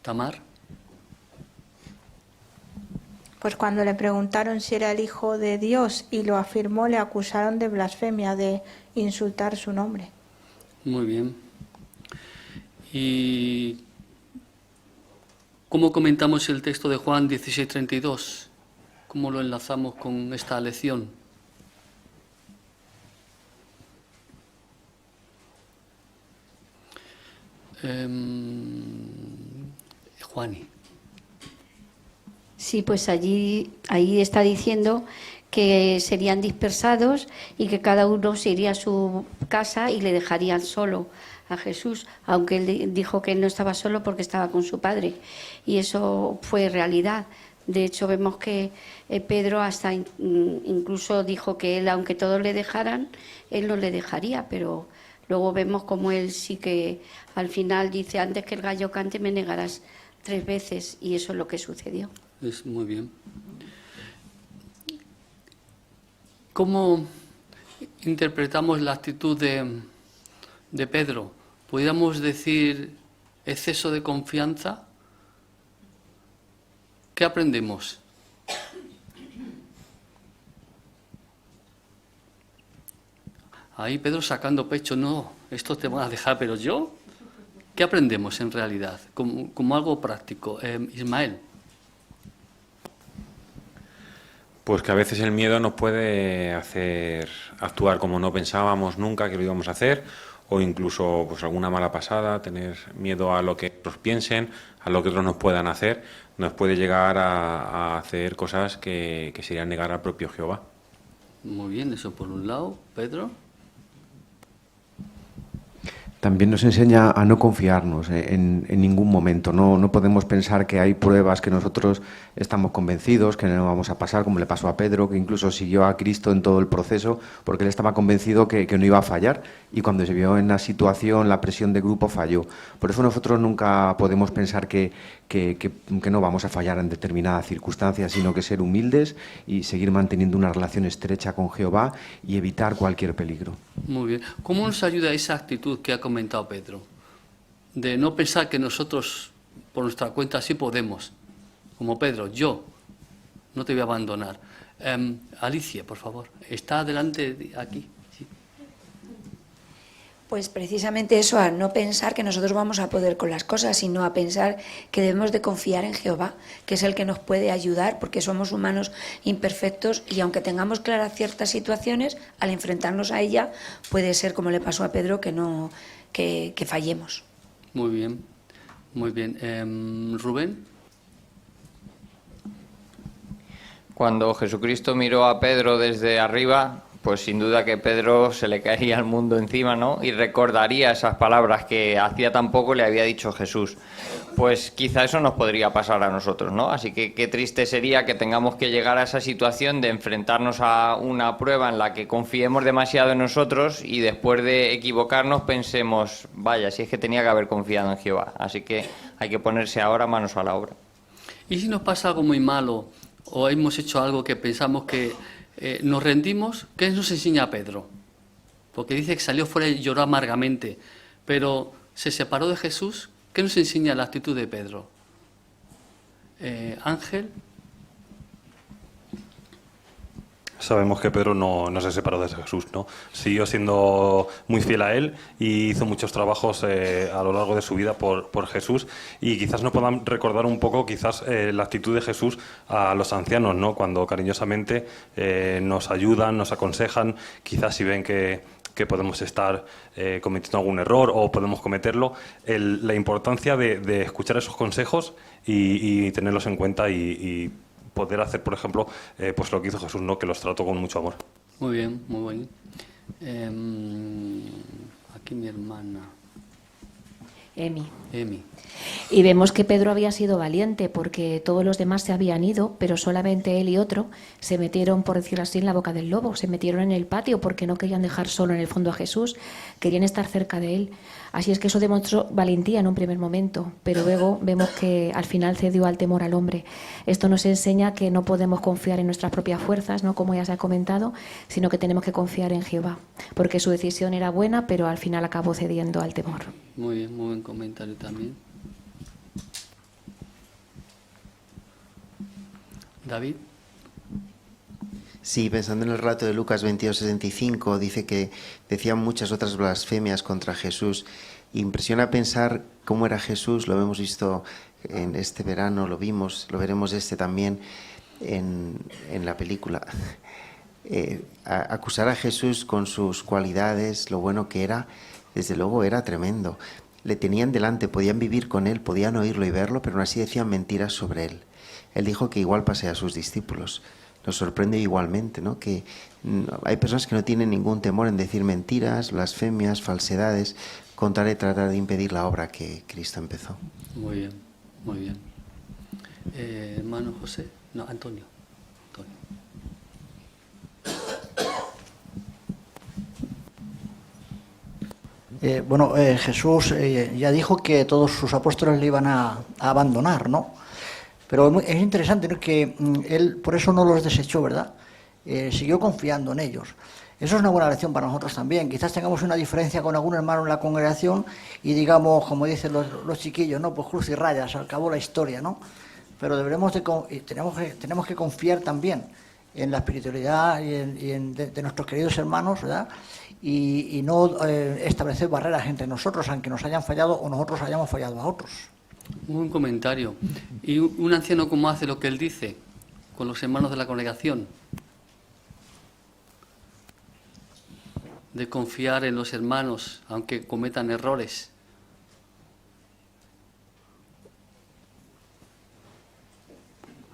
¿Tamar? Pues cuando le preguntaron si era el Hijo de Dios y lo afirmó, le acusaron de blasfemia, de insultar su nombre. Muy bien. ¿Y cómo comentamos el texto de Juan 16:32? ¿Cómo lo enlazamos con esta lección? Juani. Sí, pues ahí está diciendo que serían dispersados y que cada uno se iría a su casa y le dejarían solo a Jesús, aunque él dijo que él no estaba solo porque estaba con su padre. Y eso fue realidad. De hecho, vemos que Pedro hasta incluso dijo que él, aunque todos le dejaran, él no le dejaría, pero luego vemos como él sí que al final dice, antes que el gallo cante me negarás 3 veces, y eso es lo que sucedió. Es muy bien. ¿Cómo interpretamos la actitud de Pedro? ¿Podríamos decir exceso de confianza? ¿Qué aprendemos? Ahí Pedro sacando pecho, no, estos te van a dejar, pero yo, ¿qué aprendemos en realidad? Como algo práctico. Ismael. Pues que a veces el miedo nos puede hacer actuar como no pensábamos nunca que lo íbamos a hacer, o incluso pues alguna mala pasada, tener miedo a lo que otros piensen, a lo que otros nos puedan hacer, nos puede llegar a hacer cosas que serían negar al propio Jehová. Muy bien, eso por un lado. Pedro. También nos enseña a no confiarnos en ningún momento. No podemos pensar que hay pruebas que nosotros estamos convencidos que no vamos a pasar, como le pasó a Pedro, que incluso siguió a Cristo en todo el proceso, porque él estaba convencido que no iba a fallar, y cuando se vio en la situación, la presión de grupo, falló. Por eso nosotros nunca podemos pensar que no vamos a fallar en determinadas circunstancias, sino que ser humildes y seguir manteniendo una relación estrecha con Jehová y evitar cualquier peligro. Muy bien. ¿Cómo nos ayuda esa actitud que ha comentado Pedro? De no pensar que nosotros, por nuestra cuenta, sí podemos. Como Pedro, yo no te voy a abandonar. Alicia, por favor, está adelante aquí. Sí. Pues precisamente eso, a no pensar que nosotros vamos a poder con las cosas, sino a pensar que debemos de confiar en Jehová, que es el que nos puede ayudar, porque somos humanos imperfectos y aunque tengamos claras ciertas situaciones, al enfrentarnos a ella puede ser, como le pasó a Pedro, que fallemos. Muy bien, muy bien. Rubén. Cuando Jesucristo miró a Pedro desde arriba, pues sin duda que Pedro se le caería el mundo encima, ¿no? Y recordaría esas palabras que hacía tan poco le había dicho Jesús. Pues quizá eso nos podría pasar a nosotros, ¿no? Así que qué triste sería que tengamos que llegar a esa situación de enfrentarnos a una prueba en la que confiemos demasiado en nosotros y después de equivocarnos pensemos, vaya, si es que tenía que haber confiado en Jehová. Así que hay que ponerse ahora manos a la obra. ¿Y si nos pasa algo muy malo o hemos hecho algo que pensamos que nos rendimos? ¿Qué nos enseña Pedro? Porque dice que salió fuera y lloró amargamente, pero se separó de Jesús. ¿Qué nos enseña la actitud de Pedro? Ángel. Sabemos que Pedro no se separó de Jesús, ¿no? Siguió siendo muy fiel a él y hizo muchos trabajos a lo largo de su vida por Jesús, y quizás nos puedan recordar un poco la actitud de Jesús a los ancianos, ¿no? Cuando cariñosamente nos ayudan, nos aconsejan, quizás si ven que podemos estar cometiendo algún error o podemos cometerlo, la importancia de escuchar esos consejos y tenerlos en cuenta y poder hacer, por ejemplo, pues lo que hizo Jesús, ¿no? Que los trató con mucho amor. Muy bien, muy bien. Aquí mi hermana. Emi. Emi. Y vemos que Pedro había sido valiente porque todos los demás se habían ido, pero solamente él y otro se metieron, por decirlo así, en la boca del lobo, se metieron en el patio porque no querían dejar solo en el fondo a Jesús, querían estar cerca de él. Así es que eso demostró valentía en un primer momento, pero luego vemos que al final cedió al temor al hombre. Esto nos enseña que no podemos confiar en nuestras propias fuerzas, ¿no? Como ya se ha comentado, sino que tenemos que confiar en Jehová, porque su decisión era buena, pero al final acabó cediendo al temor. Muy bien, muy buen comentario también. David. Sí, pensando en el relato de Lucas 22:65, dice que decían muchas otras blasfemias contra Jesús. Impresiona pensar cómo era Jesús, lo hemos visto en este verano, lo veremos también en la película. Acusar a Jesús con sus cualidades, lo bueno que era, desde luego era tremendo. le tenían delante, podían vivir con él, podían oírlo y verlo, pero aún así decían mentiras sobre él. Él dijo que igual pasé a sus discípulos. Nos sorprende igualmente, ¿no?, que hay personas que no tienen ningún temor en decir mentiras, blasfemias, falsedades, con tal de tratar de impedir la obra que Cristo empezó. Muy bien, muy bien. Hermano José, no, Antonio. Jesús ya dijo que todos sus apóstoles le iban a abandonar, ¿no? Pero es interesante, ¿no?, que él por eso no los desechó, ¿verdad? Siguió confiando en ellos. Eso es una buena lección para nosotros también. Quizás tengamos una diferencia con algún hermano en la congregación y digamos, como dicen los chiquillos, ¿no?, pues cruz y rayas, se acabó la historia, ¿no? Pero tenemos que confiar también en la espiritualidad de nuestros queridos hermanos, ¿verdad? Y no establecer barreras entre nosotros, aunque nos hayan fallado o nosotros hayamos fallado a otros. Un comentario. ¿Y un anciano cómo hace lo que él dice con los hermanos de la congregación? De confiar en los hermanos, aunque cometan errores.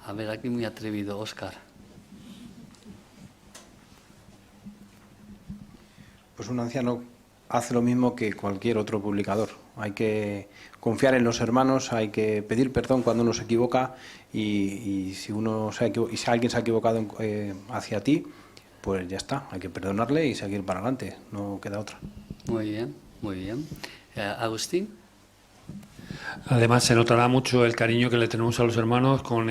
A ver, aquí muy atrevido, Óscar. Pues un anciano hace lo mismo que cualquier otro publicador. Hay que confiar en los hermanos, hay que pedir perdón cuando uno se equivoca y si alguien se ha equivocado hacia ti, pues ya está, hay que perdonarle y seguir para adelante, no queda otra. Muy bien, muy bien. Agustín. Además, se notará mucho el cariño que le tenemos a los hermanos con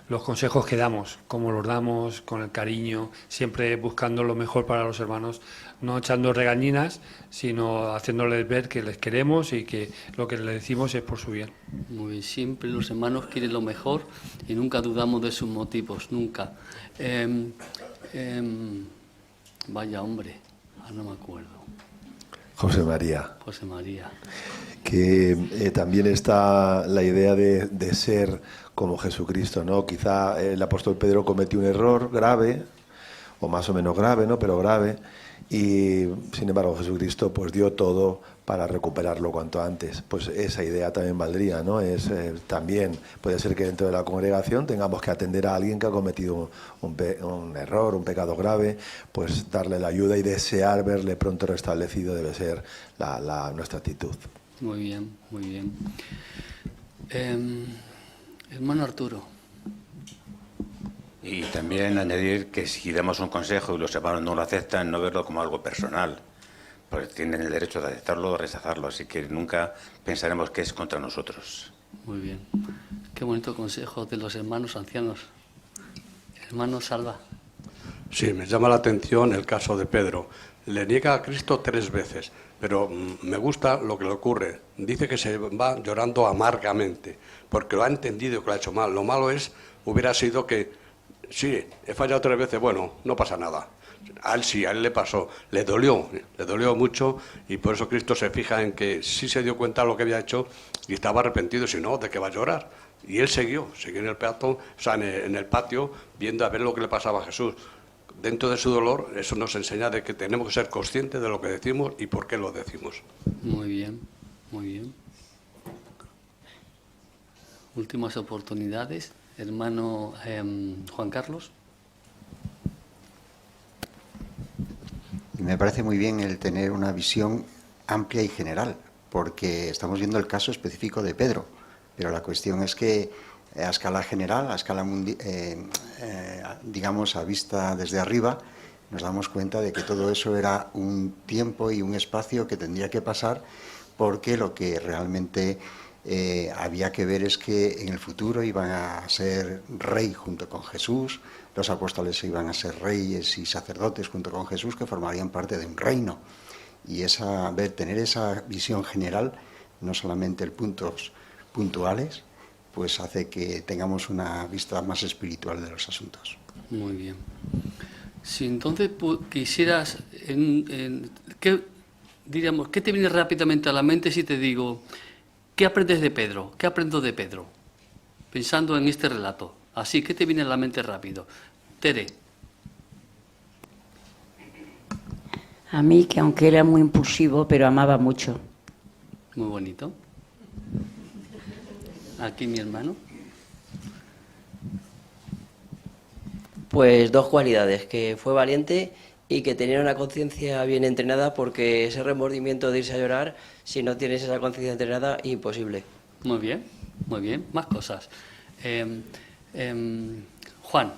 los consejos que damos, cómo los damos, con el cariño, siempre buscando lo mejor para los hermanos, no echando regañinas, sino haciéndoles ver que les queremos y que lo que les decimos es por su bien. Muy bien, siempre los hermanos quieren lo mejor y nunca dudamos de sus motivos, nunca. Vaya hombre, no me acuerdo. José María. José María. Que también está la idea de ser como Jesucristo, ¿no? Quizá el apóstol Pedro cometió un error grave, o más o menos grave, ¿no?, pero grave, y sin embargo Jesucristo pues dio todo para recuperarlo cuanto antes. Pues esa idea también valdría, ¿no? También puede ser que dentro de la congregación tengamos que atender a alguien que ha cometido un error, un pecado grave, pues darle la ayuda y desear verle pronto restablecido debe ser nuestra actitud. Muy bien, muy bien. Hermano Arturo. Y también añadir que si damos un consejo y los hermanos no lo aceptan, no verlo como algo personal, pues tienen el derecho de aceptarlo o rechazarlo, así que nunca pensaremos que es contra nosotros. Muy bien. Qué bonito consejo de los hermanos ancianos. Hermano Salva. Sí, me llama la atención el caso de Pedro. Le niega a Cristo 3 veces, pero me gusta lo que le ocurre. Dice que se va llorando amargamente, porque lo ha entendido que lo ha hecho mal. Lo malo hubiera sido que, sí, he fallado 3 veces, bueno, no pasa nada. A él sí, a él le pasó, le dolió mucho y por eso Cristo se fija en que sí se dio cuenta de lo que había hecho y estaba arrepentido, si no, ¿de qué va a llorar? Y él siguió en el en el patio, viendo a ver lo que le pasaba a Jesús. Dentro de su dolor, eso nos enseña de que tenemos que ser conscientes de lo que decimos y por qué lo decimos. Muy bien, muy bien. Últimas oportunidades. Hermano Juan Carlos. Me parece muy bien el tener una visión amplia y general, porque estamos viendo el caso específico de Pedro, pero la cuestión es que a escala general, a escala digamos a vista desde arriba, nos damos cuenta de que todo eso era un tiempo y un espacio que tendría que pasar, porque lo que realmente había que ver es que en el futuro iban a ser rey junto con Jesús, los apóstoles iban a ser reyes y sacerdotes junto con Jesús que formarían parte de un reino. Y tener esa visión general, no solamente puntos puntuales, pues hace que tengamos una vista más espiritual de los asuntos. Muy bien. Si entonces quisieras, ¿qué te viene rápidamente a la mente si te digo, ¿qué aprendes de Pedro? ¿Qué aprendo de Pedro? Pensando en este relato. Así, ¿qué te viene a la mente rápido? Tere. A mí, que aunque era muy impulsivo, pero amaba mucho. Muy bonito. Aquí mi hermano. Pues dos cualidades, que fue valiente y que tenía una conciencia bien entrenada, porque ese remordimiento de irse a llorar, si no tienes esa conciencia entrenada, imposible. Muy bien, más cosas. Juan.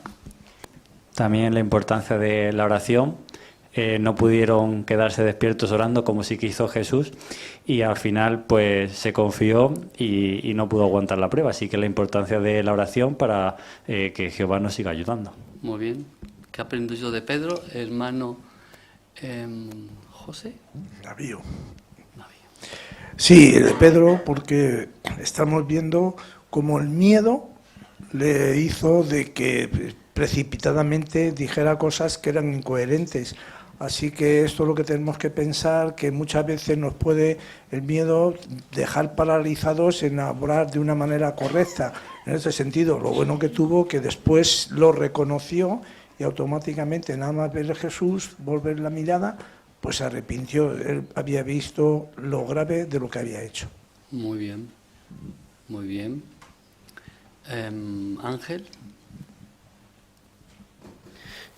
También la importancia de la oración. No pudieron quedarse despiertos orando como sí que hizo Jesús, y al final pues se confió y no pudo aguantar la prueba. Así que la importancia de la oración para que Jehová nos siga ayudando. Muy bien. ¿Qué aprendo yo de Pedro, hermano José? Navío. Sí, de Pedro, porque estamos viendo cómo el miedo le hizo de que precipitadamente dijera cosas que eran incoherentes. Así que esto es lo que tenemos que pensar, que muchas veces nos puede el miedo dejar paralizados en hablar de una manera correcta. En ese sentido, lo bueno que tuvo, que después lo reconoció y automáticamente, nada más ver a Jesús, volver la mirada, pues se arrepintió. Él había visto lo grave de lo que había hecho. Muy bien, muy bien. Ángel.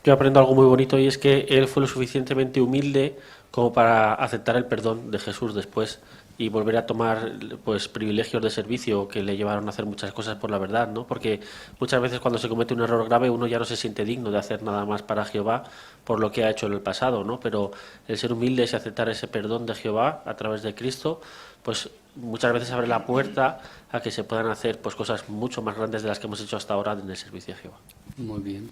Yo aprendo algo muy bonito, y es que él fue lo suficientemente humilde como para aceptar el perdón de Jesús después y volver a tomar pues privilegios de servicio que le llevaron a hacer muchas cosas por la verdad, ¿no? Porque muchas veces cuando se comete un error grave uno ya no se siente digno de hacer nada más para Jehová por lo que ha hecho en el pasado, ¿no? Pero el ser humilde y aceptar ese perdón de Jehová a través de Cristo, pues muchas veces abre la puerta a que se puedan hacer pues cosas mucho más grandes de las que hemos hecho hasta ahora en el servicio de Jehová. Muy bien.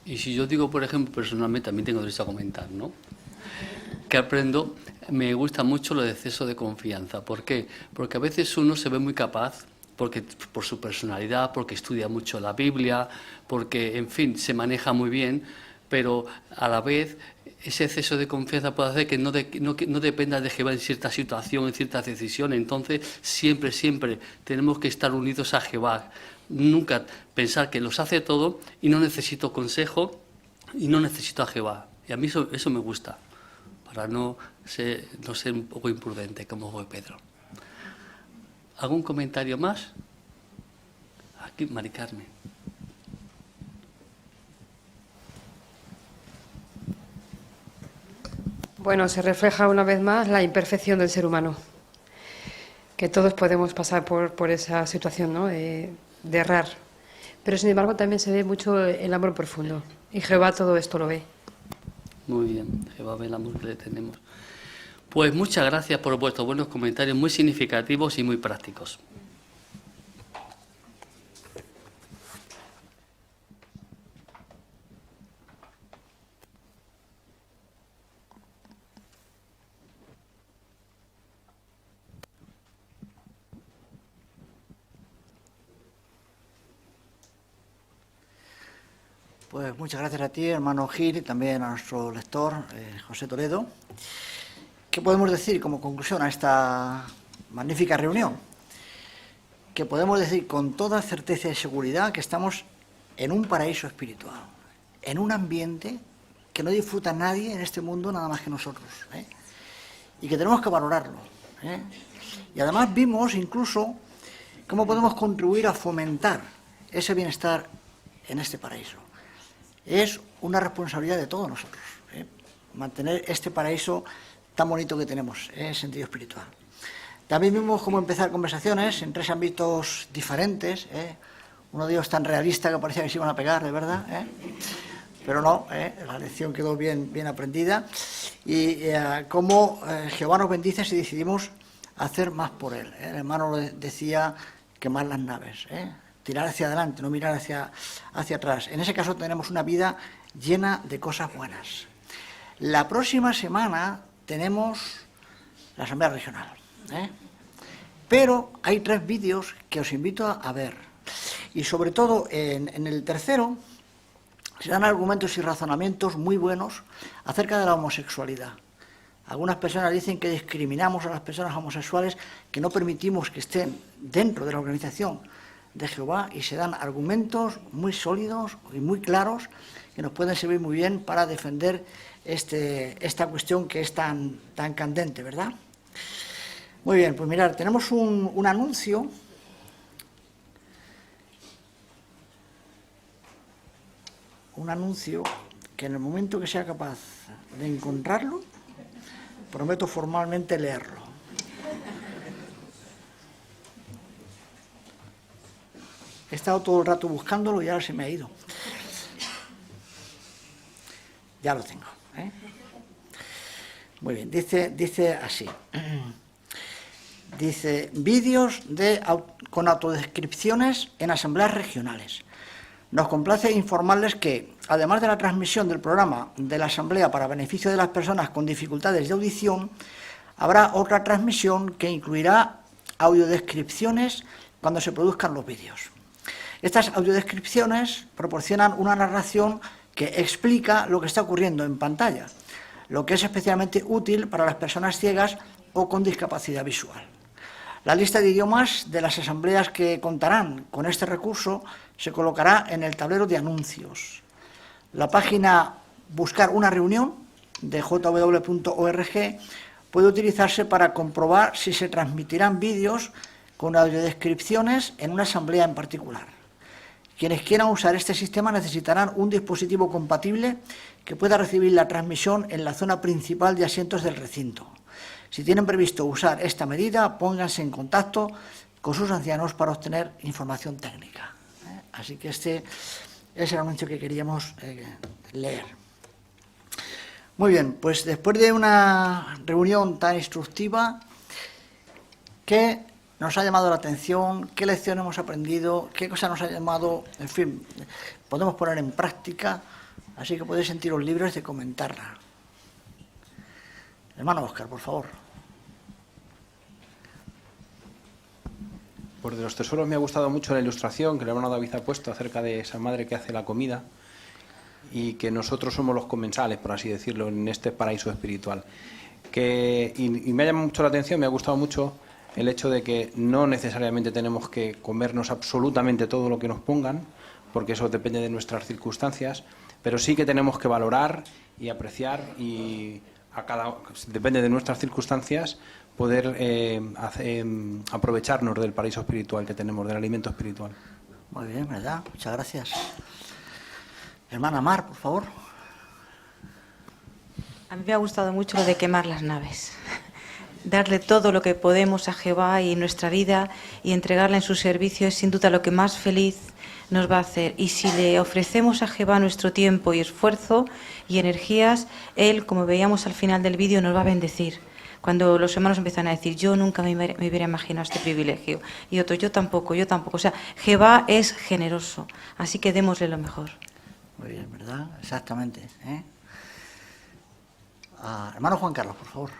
Y si yo digo, por ejemplo, personalmente, también tengo derecho a comentar, ¿no? Que aprendo, me gusta mucho lo de exceso de confianza. ¿Por qué? Porque a veces uno se ve muy capaz, porque por su personalidad, porque estudia mucho la Biblia, porque, en fin, se maneja muy bien, pero a la vez ese exceso de confianza puede hacer que no dependa de Jehová en cierta situación, en ciertas decisiones. Entonces, siempre tenemos que estar unidos a Jehová. Nunca pensar que los hace todo y no necesito consejo y no necesito a Jehová. Y a mí eso me gusta, para no ser un poco imprudente como fue Pedro. ¿Algún comentario más? Aquí, Mari Carmen. Bueno, se refleja una vez más la imperfección del ser humano, que todos podemos pasar por esa situación, ¿no? de errar, pero sin embargo también se ve mucho el amor profundo, y Jehová todo esto lo ve. Muy bien, Jehová ve el amor que le tenemos. Pues muchas gracias por vuestros buenos comentarios, muy significativos y muy prácticos. Pues muchas gracias a ti, hermano Gil, y también a nuestro lector, José Toledo. ¿Qué podemos decir como conclusión a esta magnífica reunión? Que podemos decir con toda certeza y seguridad que estamos en un paraíso espiritual, en un ambiente que no disfruta nadie en este mundo nada más que nosotros, y que tenemos que valorarlo. Y además vimos incluso cómo podemos contribuir a fomentar ese bienestar en este paraíso. Es una responsabilidad de todos nosotros, mantener este paraíso tan bonito que tenemos en sentido espiritual. También vimos cómo empezar conversaciones en 3 ámbitos diferentes. Uno de ellos tan realista que parecía que se iban a pegar, de verdad. Pero no, la lección quedó bien aprendida. Y cómo Jehová nos bendice si decidimos hacer más por Él. El hermano decía quemar las naves, tirar hacia adelante, no mirar hacia atrás. En ese caso tenemos una vida llena de cosas buenas. La próxima semana tenemos la Asamblea Regional, pero hay 3 vídeos que os invito a ver. Y sobre todo en el tercero se dan argumentos y razonamientos muy buenos acerca de la homosexualidad. Algunas personas dicen que discriminamos a las personas homosexuales, que no permitimos que estén dentro de la organización de Jehová, y se dan argumentos muy sólidos y muy claros que nos pueden servir muy bien para defender esta cuestión que es tan candente, ¿verdad? Muy bien, pues mirad, tenemos un anuncio. Un anuncio que en el momento que sea capaz de encontrarlo, prometo formalmente leerlo. He estado todo el rato buscándolo y ahora se me ha ido. Ya lo tengo, ¿eh? Muy bien, dice así. Dice, vídeos con autodescripciones en asambleas regionales. Nos complace informarles que, además de la transmisión del programa de la asamblea para beneficio de las personas con dificultades de audición, habrá otra transmisión que incluirá audiodescripciones cuando se produzcan los vídeos. Estas audiodescripciones proporcionan una narración que explica lo que está ocurriendo en pantalla, lo que es especialmente útil para las personas ciegas o con discapacidad visual. La lista de idiomas de las asambleas que contarán con este recurso se colocará en el tablero de anuncios. La página Buscar una reunión de jw.org puede utilizarse para comprobar si se transmitirán vídeos con audiodescripciones en una asamblea en particular. Quienes quieran usar este sistema necesitarán un dispositivo compatible que pueda recibir la transmisión en la zona principal de asientos del recinto. Si tienen previsto usar esta medida, pónganse en contacto con sus ancianos para obtener información técnica. Así que este es el anuncio que queríamos leer. Muy bien, pues después de una reunión tan instructiva, ¿qué nos ha llamado la atención? ¿Qué lección hemos aprendido? ¿Qué cosa nos ha llamado? En fin, podemos poner en práctica, así que podéis sentiros libres de comentarla. Hermano Óscar, por favor. Pues de los tesoros me ha gustado mucho la ilustración que el hermano David ha puesto acerca de esa madre que hace la comida y que nosotros somos los comensales, por así decirlo, en este paraíso espiritual. Y me ha llamado mucho la atención, me ha gustado mucho el hecho de que no necesariamente tenemos que comernos absolutamente todo lo que nos pongan, porque eso depende de nuestras circunstancias, pero sí que tenemos que valorar y apreciar y depende de nuestras circunstancias, poder aprovecharnos del paraíso espiritual que tenemos, del alimento espiritual. Muy bien, ¿verdad? Muchas gracias. Hermana Mar, por favor. A mí me ha gustado mucho lo de quemar las naves. Darle todo lo que podemos a Jehová y en nuestra vida y entregarla en su servicio es sin duda lo que más feliz nos va a hacer. Y si le ofrecemos a Jehová nuestro tiempo y esfuerzo y energías, Él, como veíamos al final del vídeo, nos va a bendecir. Cuando los hermanos empiezan a decir, yo nunca me hubiera imaginado este privilegio, y otro, yo tampoco. O sea, Jehová es generoso, así que démosle lo mejor. Muy bien, ¿verdad? Exactamente. Hermano Juan Carlos, por favor.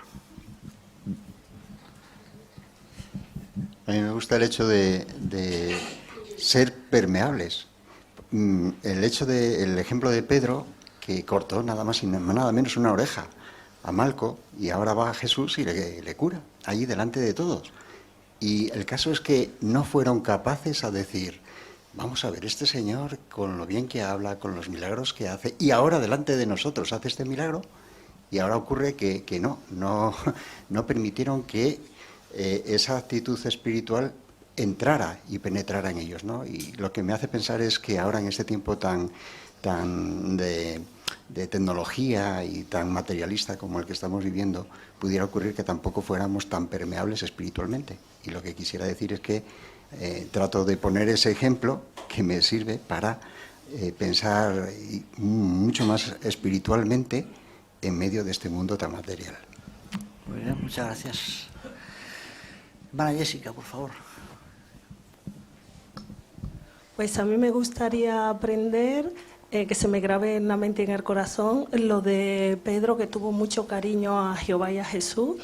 A mí me gusta el hecho de ser permeables. El ejemplo de Pedro, que cortó nada más y nada menos una oreja a Malco, y ahora va a Jesús y le cura, allí delante de todos. Y el caso es que no fueron capaces a decir, vamos a ver, este señor con lo bien que habla, con los milagros que hace, y ahora delante de nosotros hace este milagro, y ahora ocurre que no permitieron que esa actitud espiritual entrara y penetrara en ellos, ¿no? Y lo que me hace pensar es que ahora en este tiempo tan de tecnología y tan materialista como el que estamos viviendo, pudiera ocurrir que tampoco fuéramos tan permeables espiritualmente. Y lo que quisiera decir es que trato de poner ese ejemplo que me sirve para pensar mucho más espiritualmente en medio de este mundo tan material. Muy bien, muchas gracias. Hermana Jessica, por favor. Pues a mí me gustaría aprender, que se me grabe en la mente y en el corazón, lo de Pedro, que tuvo mucho cariño a Jehová y a Jesús,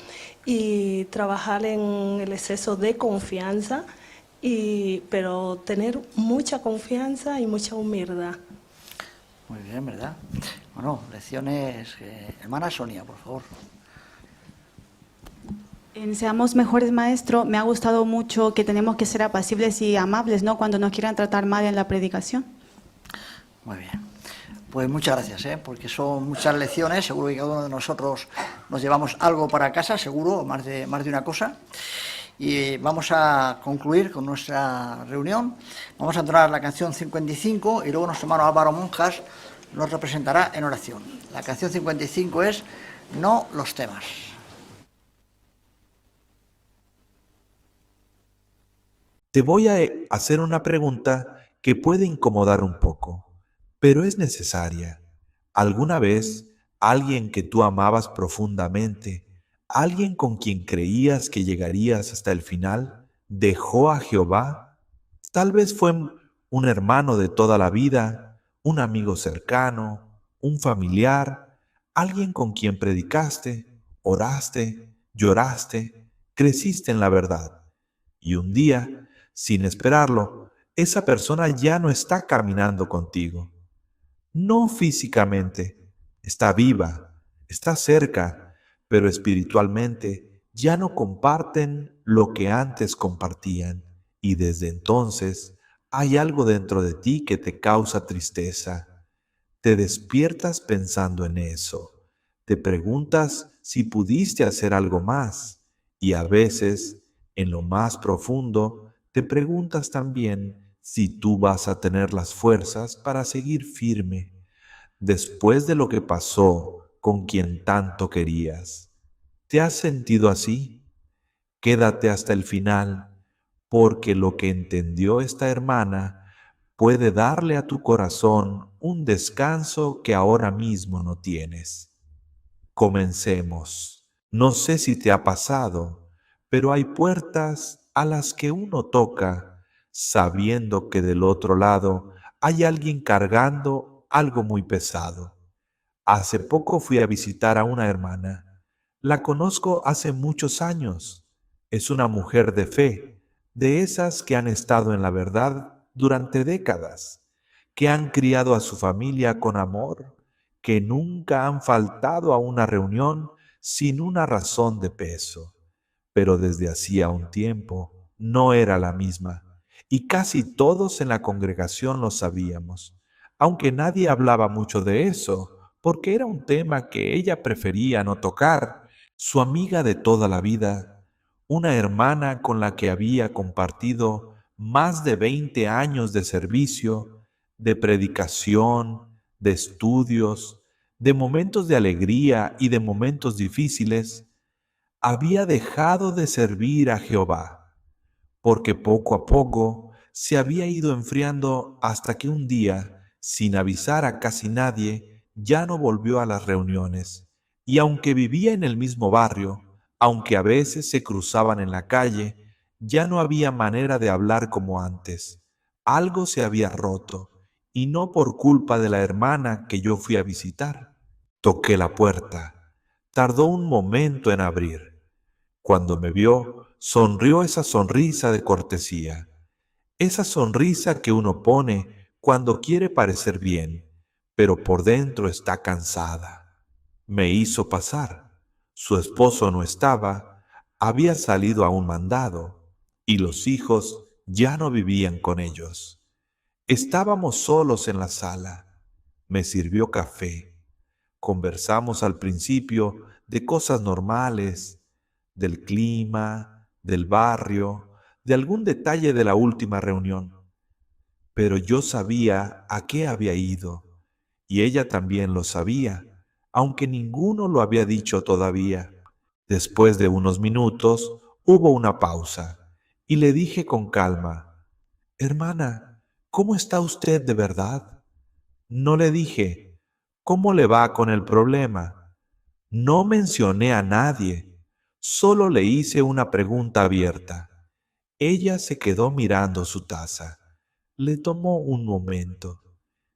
y trabajar en el exceso de confianza, pero tener mucha confianza y mucha humildad. Muy bien, ¿verdad? Bueno, lecciones. Hermana Sonia, por favor. En Seamos Mejores Maestro me ha gustado mucho que tenemos que ser apacibles y amables, ¿no?, cuando nos quieran tratar mal en la predicación. Muy bien. Pues muchas gracias, porque son muchas lecciones, seguro que cada uno de nosotros nos llevamos algo para casa, seguro, más de una cosa. Y vamos a concluir con nuestra reunión. Vamos a entonar la canción 55 y luego nuestro hermano Álvaro Monjas nos representará en oración. La canción 55 es No los temas. Te voy a hacer una pregunta que puede incomodar un poco, pero es necesaria. ¿Alguna vez alguien que tú amabas profundamente, alguien con quien creías que llegarías hasta el final, dejó a Jehová? Tal vez fue un hermano de toda la vida, un amigo cercano, un familiar, alguien con quien predicaste, oraste, lloraste, creciste en la verdad. Y un día, sin esperarlo, esa persona ya no está caminando contigo. No físicamente, está viva, está cerca, pero espiritualmente ya no comparten lo que antes compartían. Y desde entonces hay algo dentro de ti que te causa tristeza. Te despiertas pensando en eso. Te preguntas si pudiste hacer algo más. Y a veces, en lo más profundo, te preguntas también si tú vas a tener las fuerzas para seguir firme después de lo que pasó con quien tanto querías. ¿Te has sentido así? Quédate hasta el final, porque lo que entendió esta hermana puede darle a tu corazón un descanso que ahora mismo no tienes. Comencemos. No sé si te ha pasado, pero hay puertas a las que uno toca, sabiendo que del otro lado hay alguien cargando algo muy pesado. Hace poco fui a visitar a una hermana. La conozco hace muchos años. Es una mujer de fe, de esas que han estado en la verdad durante décadas, que han criado a su familia con amor, que nunca han faltado a una reunión sin una razón de peso. Pero desde hacía un tiempo no era la misma, y casi todos en la congregación lo sabíamos, aunque nadie hablaba mucho de eso, porque era un tema que ella prefería no tocar. Su amiga de toda la vida, una hermana con la que había compartido más de 20 años de servicio, de predicación, de estudios, de momentos de alegría y de momentos difíciles, había dejado de servir a Jehová, porque poco a poco se había ido enfriando hasta que un día, sin avisar a casi nadie, ya no volvió a las reuniones. Y aunque vivía en el mismo barrio, aunque a veces se cruzaban en la calle, ya no había manera de hablar como antes. Algo se había roto, y no por culpa de la hermana que yo fui a visitar. Toqué la puerta. Tardó un momento en abrir. Cuando me vio, sonrió esa sonrisa de cortesía. Esa sonrisa que uno pone cuando quiere parecer bien, pero por dentro está cansada. Me hizo pasar. Su esposo no estaba, había salido a un mandado, y los hijos ya no vivían con ellos. Estábamos solos en la sala. Me sirvió café. Conversamos al principio de cosas normales, del clima, del barrio, de algún detalle de la última reunión. Pero yo sabía a qué había ido, y ella también lo sabía, aunque ninguno lo había dicho todavía. Después de unos minutos hubo una pausa, y le dije con calma: «Hermana, ¿cómo está usted de verdad?». No le dije: «¿Cómo le va con el problema?». No mencioné a nadie, solo le hice una pregunta abierta. Ella se quedó mirando su taza. Le tomó un momento,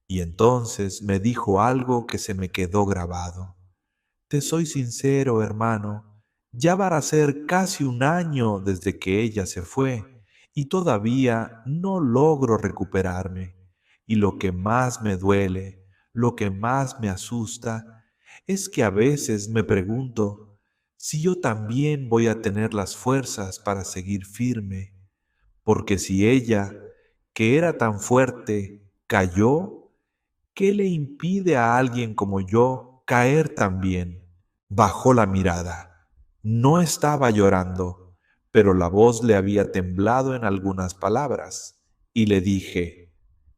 y entonces me dijo algo que se me quedó grabado. «Te soy sincero, hermano, ya va a ser casi un año desde que ella se fue, y todavía no logro recuperarme. Y lo que más me duele, lo que más me asusta, es que a veces me pregunto si yo también voy a tener las fuerzas para seguir firme, porque si ella, que era tan fuerte, cayó, ¿Qué le impide a alguien como yo caer también? Bajó la mirada. No estaba llorando, pero la voz le había temblado en algunas palabras. Y le dije,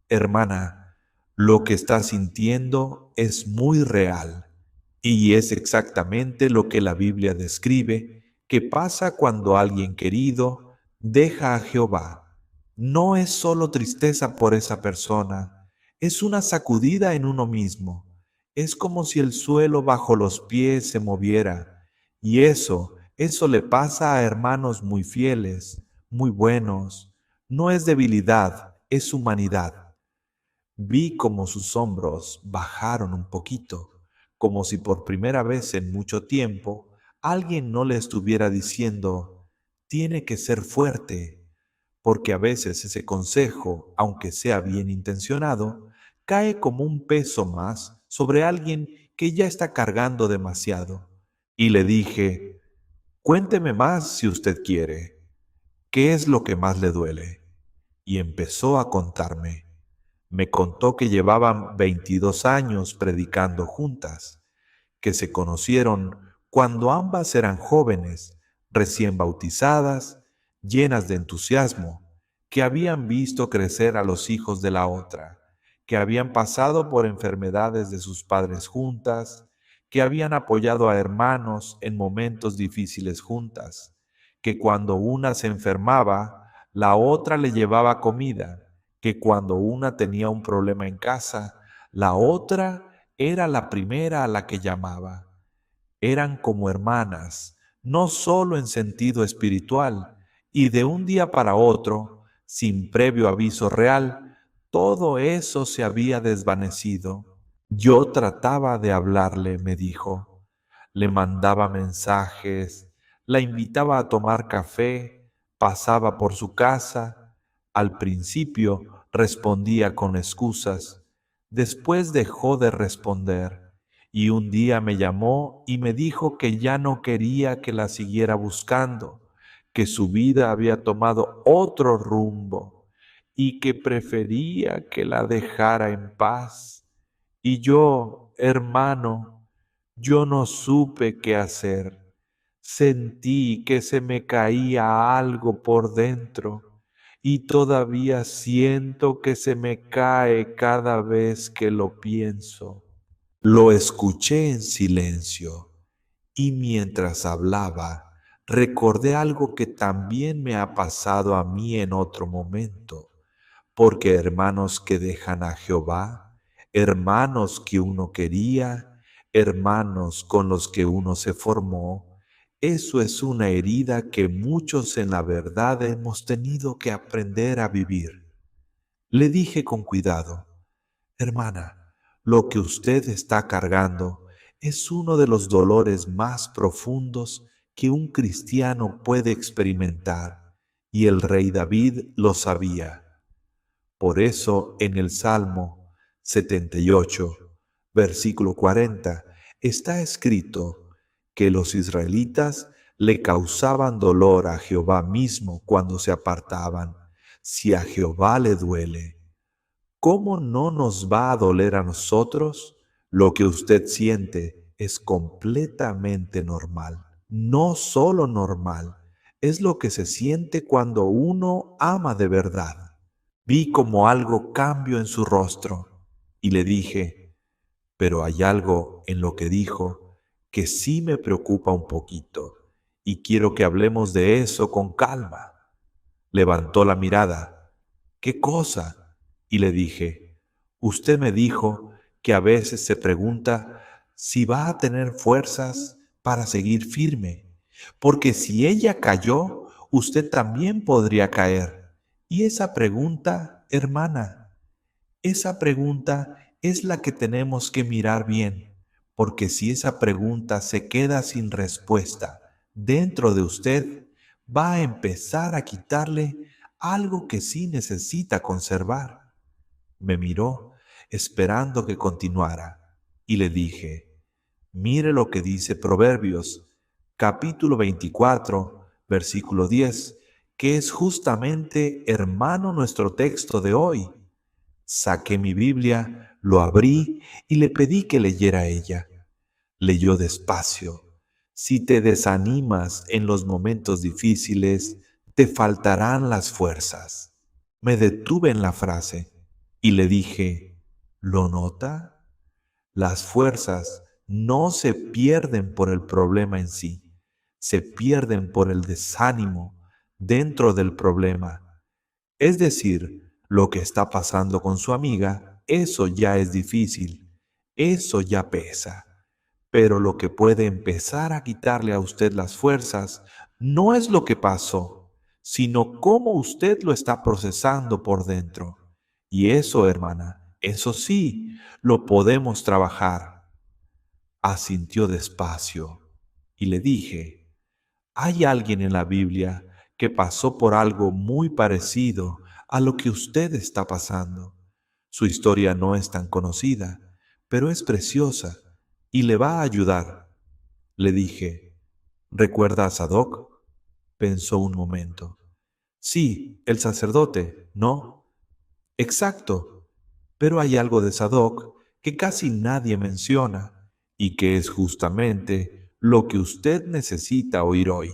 hermana, lo que estás sintiendo es muy real. Y es exactamente lo que la Biblia describe que pasa cuando alguien querido deja a Jehová. No es solo tristeza por esa persona, es una sacudida en uno mismo. Es como si el suelo bajo los pies se moviera. Y eso le pasa a hermanos muy fieles, muy buenos. No es debilidad, es humanidad. Vi como sus hombros bajaron un poquito, como si por primera vez en mucho tiempo alguien no le estuviera diciendo, tiene que ser fuerte, porque a veces ese consejo, aunque sea bien intencionado, cae como un peso más sobre alguien que ya está cargando demasiado. Y le dije, cuénteme más si usted quiere, ¿qué es lo que más le duele? Y empezó a contarme. Me contó que llevaban 22 años predicando juntas, que se conocieron cuando ambas eran jóvenes, recién bautizadas, llenas de entusiasmo, que habían visto crecer a los hijos de la otra, que habían pasado por enfermedades de sus padres juntas, que habían apoyado a hermanos en momentos difíciles juntas, que cuando una se enfermaba, la otra le llevaba comida, que cuando una tenía un problema en casa, la otra era la primera a la que llamaba. Eran como hermanas, no solo en sentido espiritual, y de un día para otro, sin previo aviso real, todo eso se había desvanecido. Yo trataba de hablarle, me dijo. Le mandaba mensajes, la invitaba a tomar café, pasaba por su casa. Al principio respondía con excusas, después dejó de responder y un día me llamó y me dijo que ya no quería que la siguiera buscando, que su vida había tomado otro rumbo y que prefería que la dejara en paz. Y yo, hermano, yo no supe qué hacer. Sentí que se me caía algo por dentro y todavía siento que se me cae cada vez que lo pienso. Lo escuché en silencio y mientras hablaba recordé algo que también me ha pasado a mí en otro momento, porque hermanos que dejan a Jehová, hermanos que uno quería, hermanos con los que uno se formó, eso es una herida que muchos en la verdad hemos tenido que aprender a vivir. Le dije con cuidado, hermana, lo que usted está cargando es uno de los dolores más profundos que un cristiano puede experimentar, y el rey David lo sabía. Por eso en el Salmo 78, versículo 40, está escrito que los israelitas le causaban dolor a Jehová mismo cuando se apartaban. Si a Jehová le duele, ¿cómo no nos va a doler a nosotros? Lo que usted siente es completamente normal. No solo normal, es lo que se siente cuando uno ama de verdad. Vi como algo cambió en su rostro y le dije, pero hay algo en lo que dijo que sí me preocupa un poquito y quiero que hablemos de eso con calma. Levantó la mirada. ¿Qué cosa? Y le dije, usted me dijo que a veces se pregunta si va a tener fuerzas para seguir firme, porque si ella cayó, usted también podría caer. Y esa pregunta, hermana, esa pregunta es la que tenemos que mirar bien, porque si esa pregunta se queda sin respuesta dentro de usted, va a empezar a quitarle algo que sí necesita conservar. Me miró esperando que continuara y le dije, mire lo que dice Proverbios, capítulo 24, versículo 10, que es justamente, hermano, nuestro texto de hoy. Saqué mi Biblia, lo abrí y le pedí que leyera ella. Leyó despacio. Si te desanimas en los momentos difíciles, te faltarán las fuerzas. Me detuve en la frase y le dije, ¿lo nota? Las fuerzas no se pierden por el problema en sí, se pierden por el desánimo dentro del problema. Es decir, lo que está pasando con su amiga, eso ya es difícil, eso ya pesa. Pero lo que puede empezar a quitarle a usted las fuerzas no es lo que pasó, sino cómo usted lo está procesando por dentro. Y eso, hermana, eso sí, lo podemos trabajar. Asintió despacio y le dije, hay alguien en la Biblia que pasó por algo muy parecido a lo que usted está pasando. Su historia no es tan conocida, pero es preciosa y le va a ayudar. Le dije, ¿recuerda a Sadoc? Pensó un momento. Sí, el sacerdote, ¿no? Exacto, pero hay algo de Sadoc que casi nadie menciona y que es justamente lo que usted necesita oír hoy.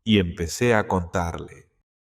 Y empecé a contarle.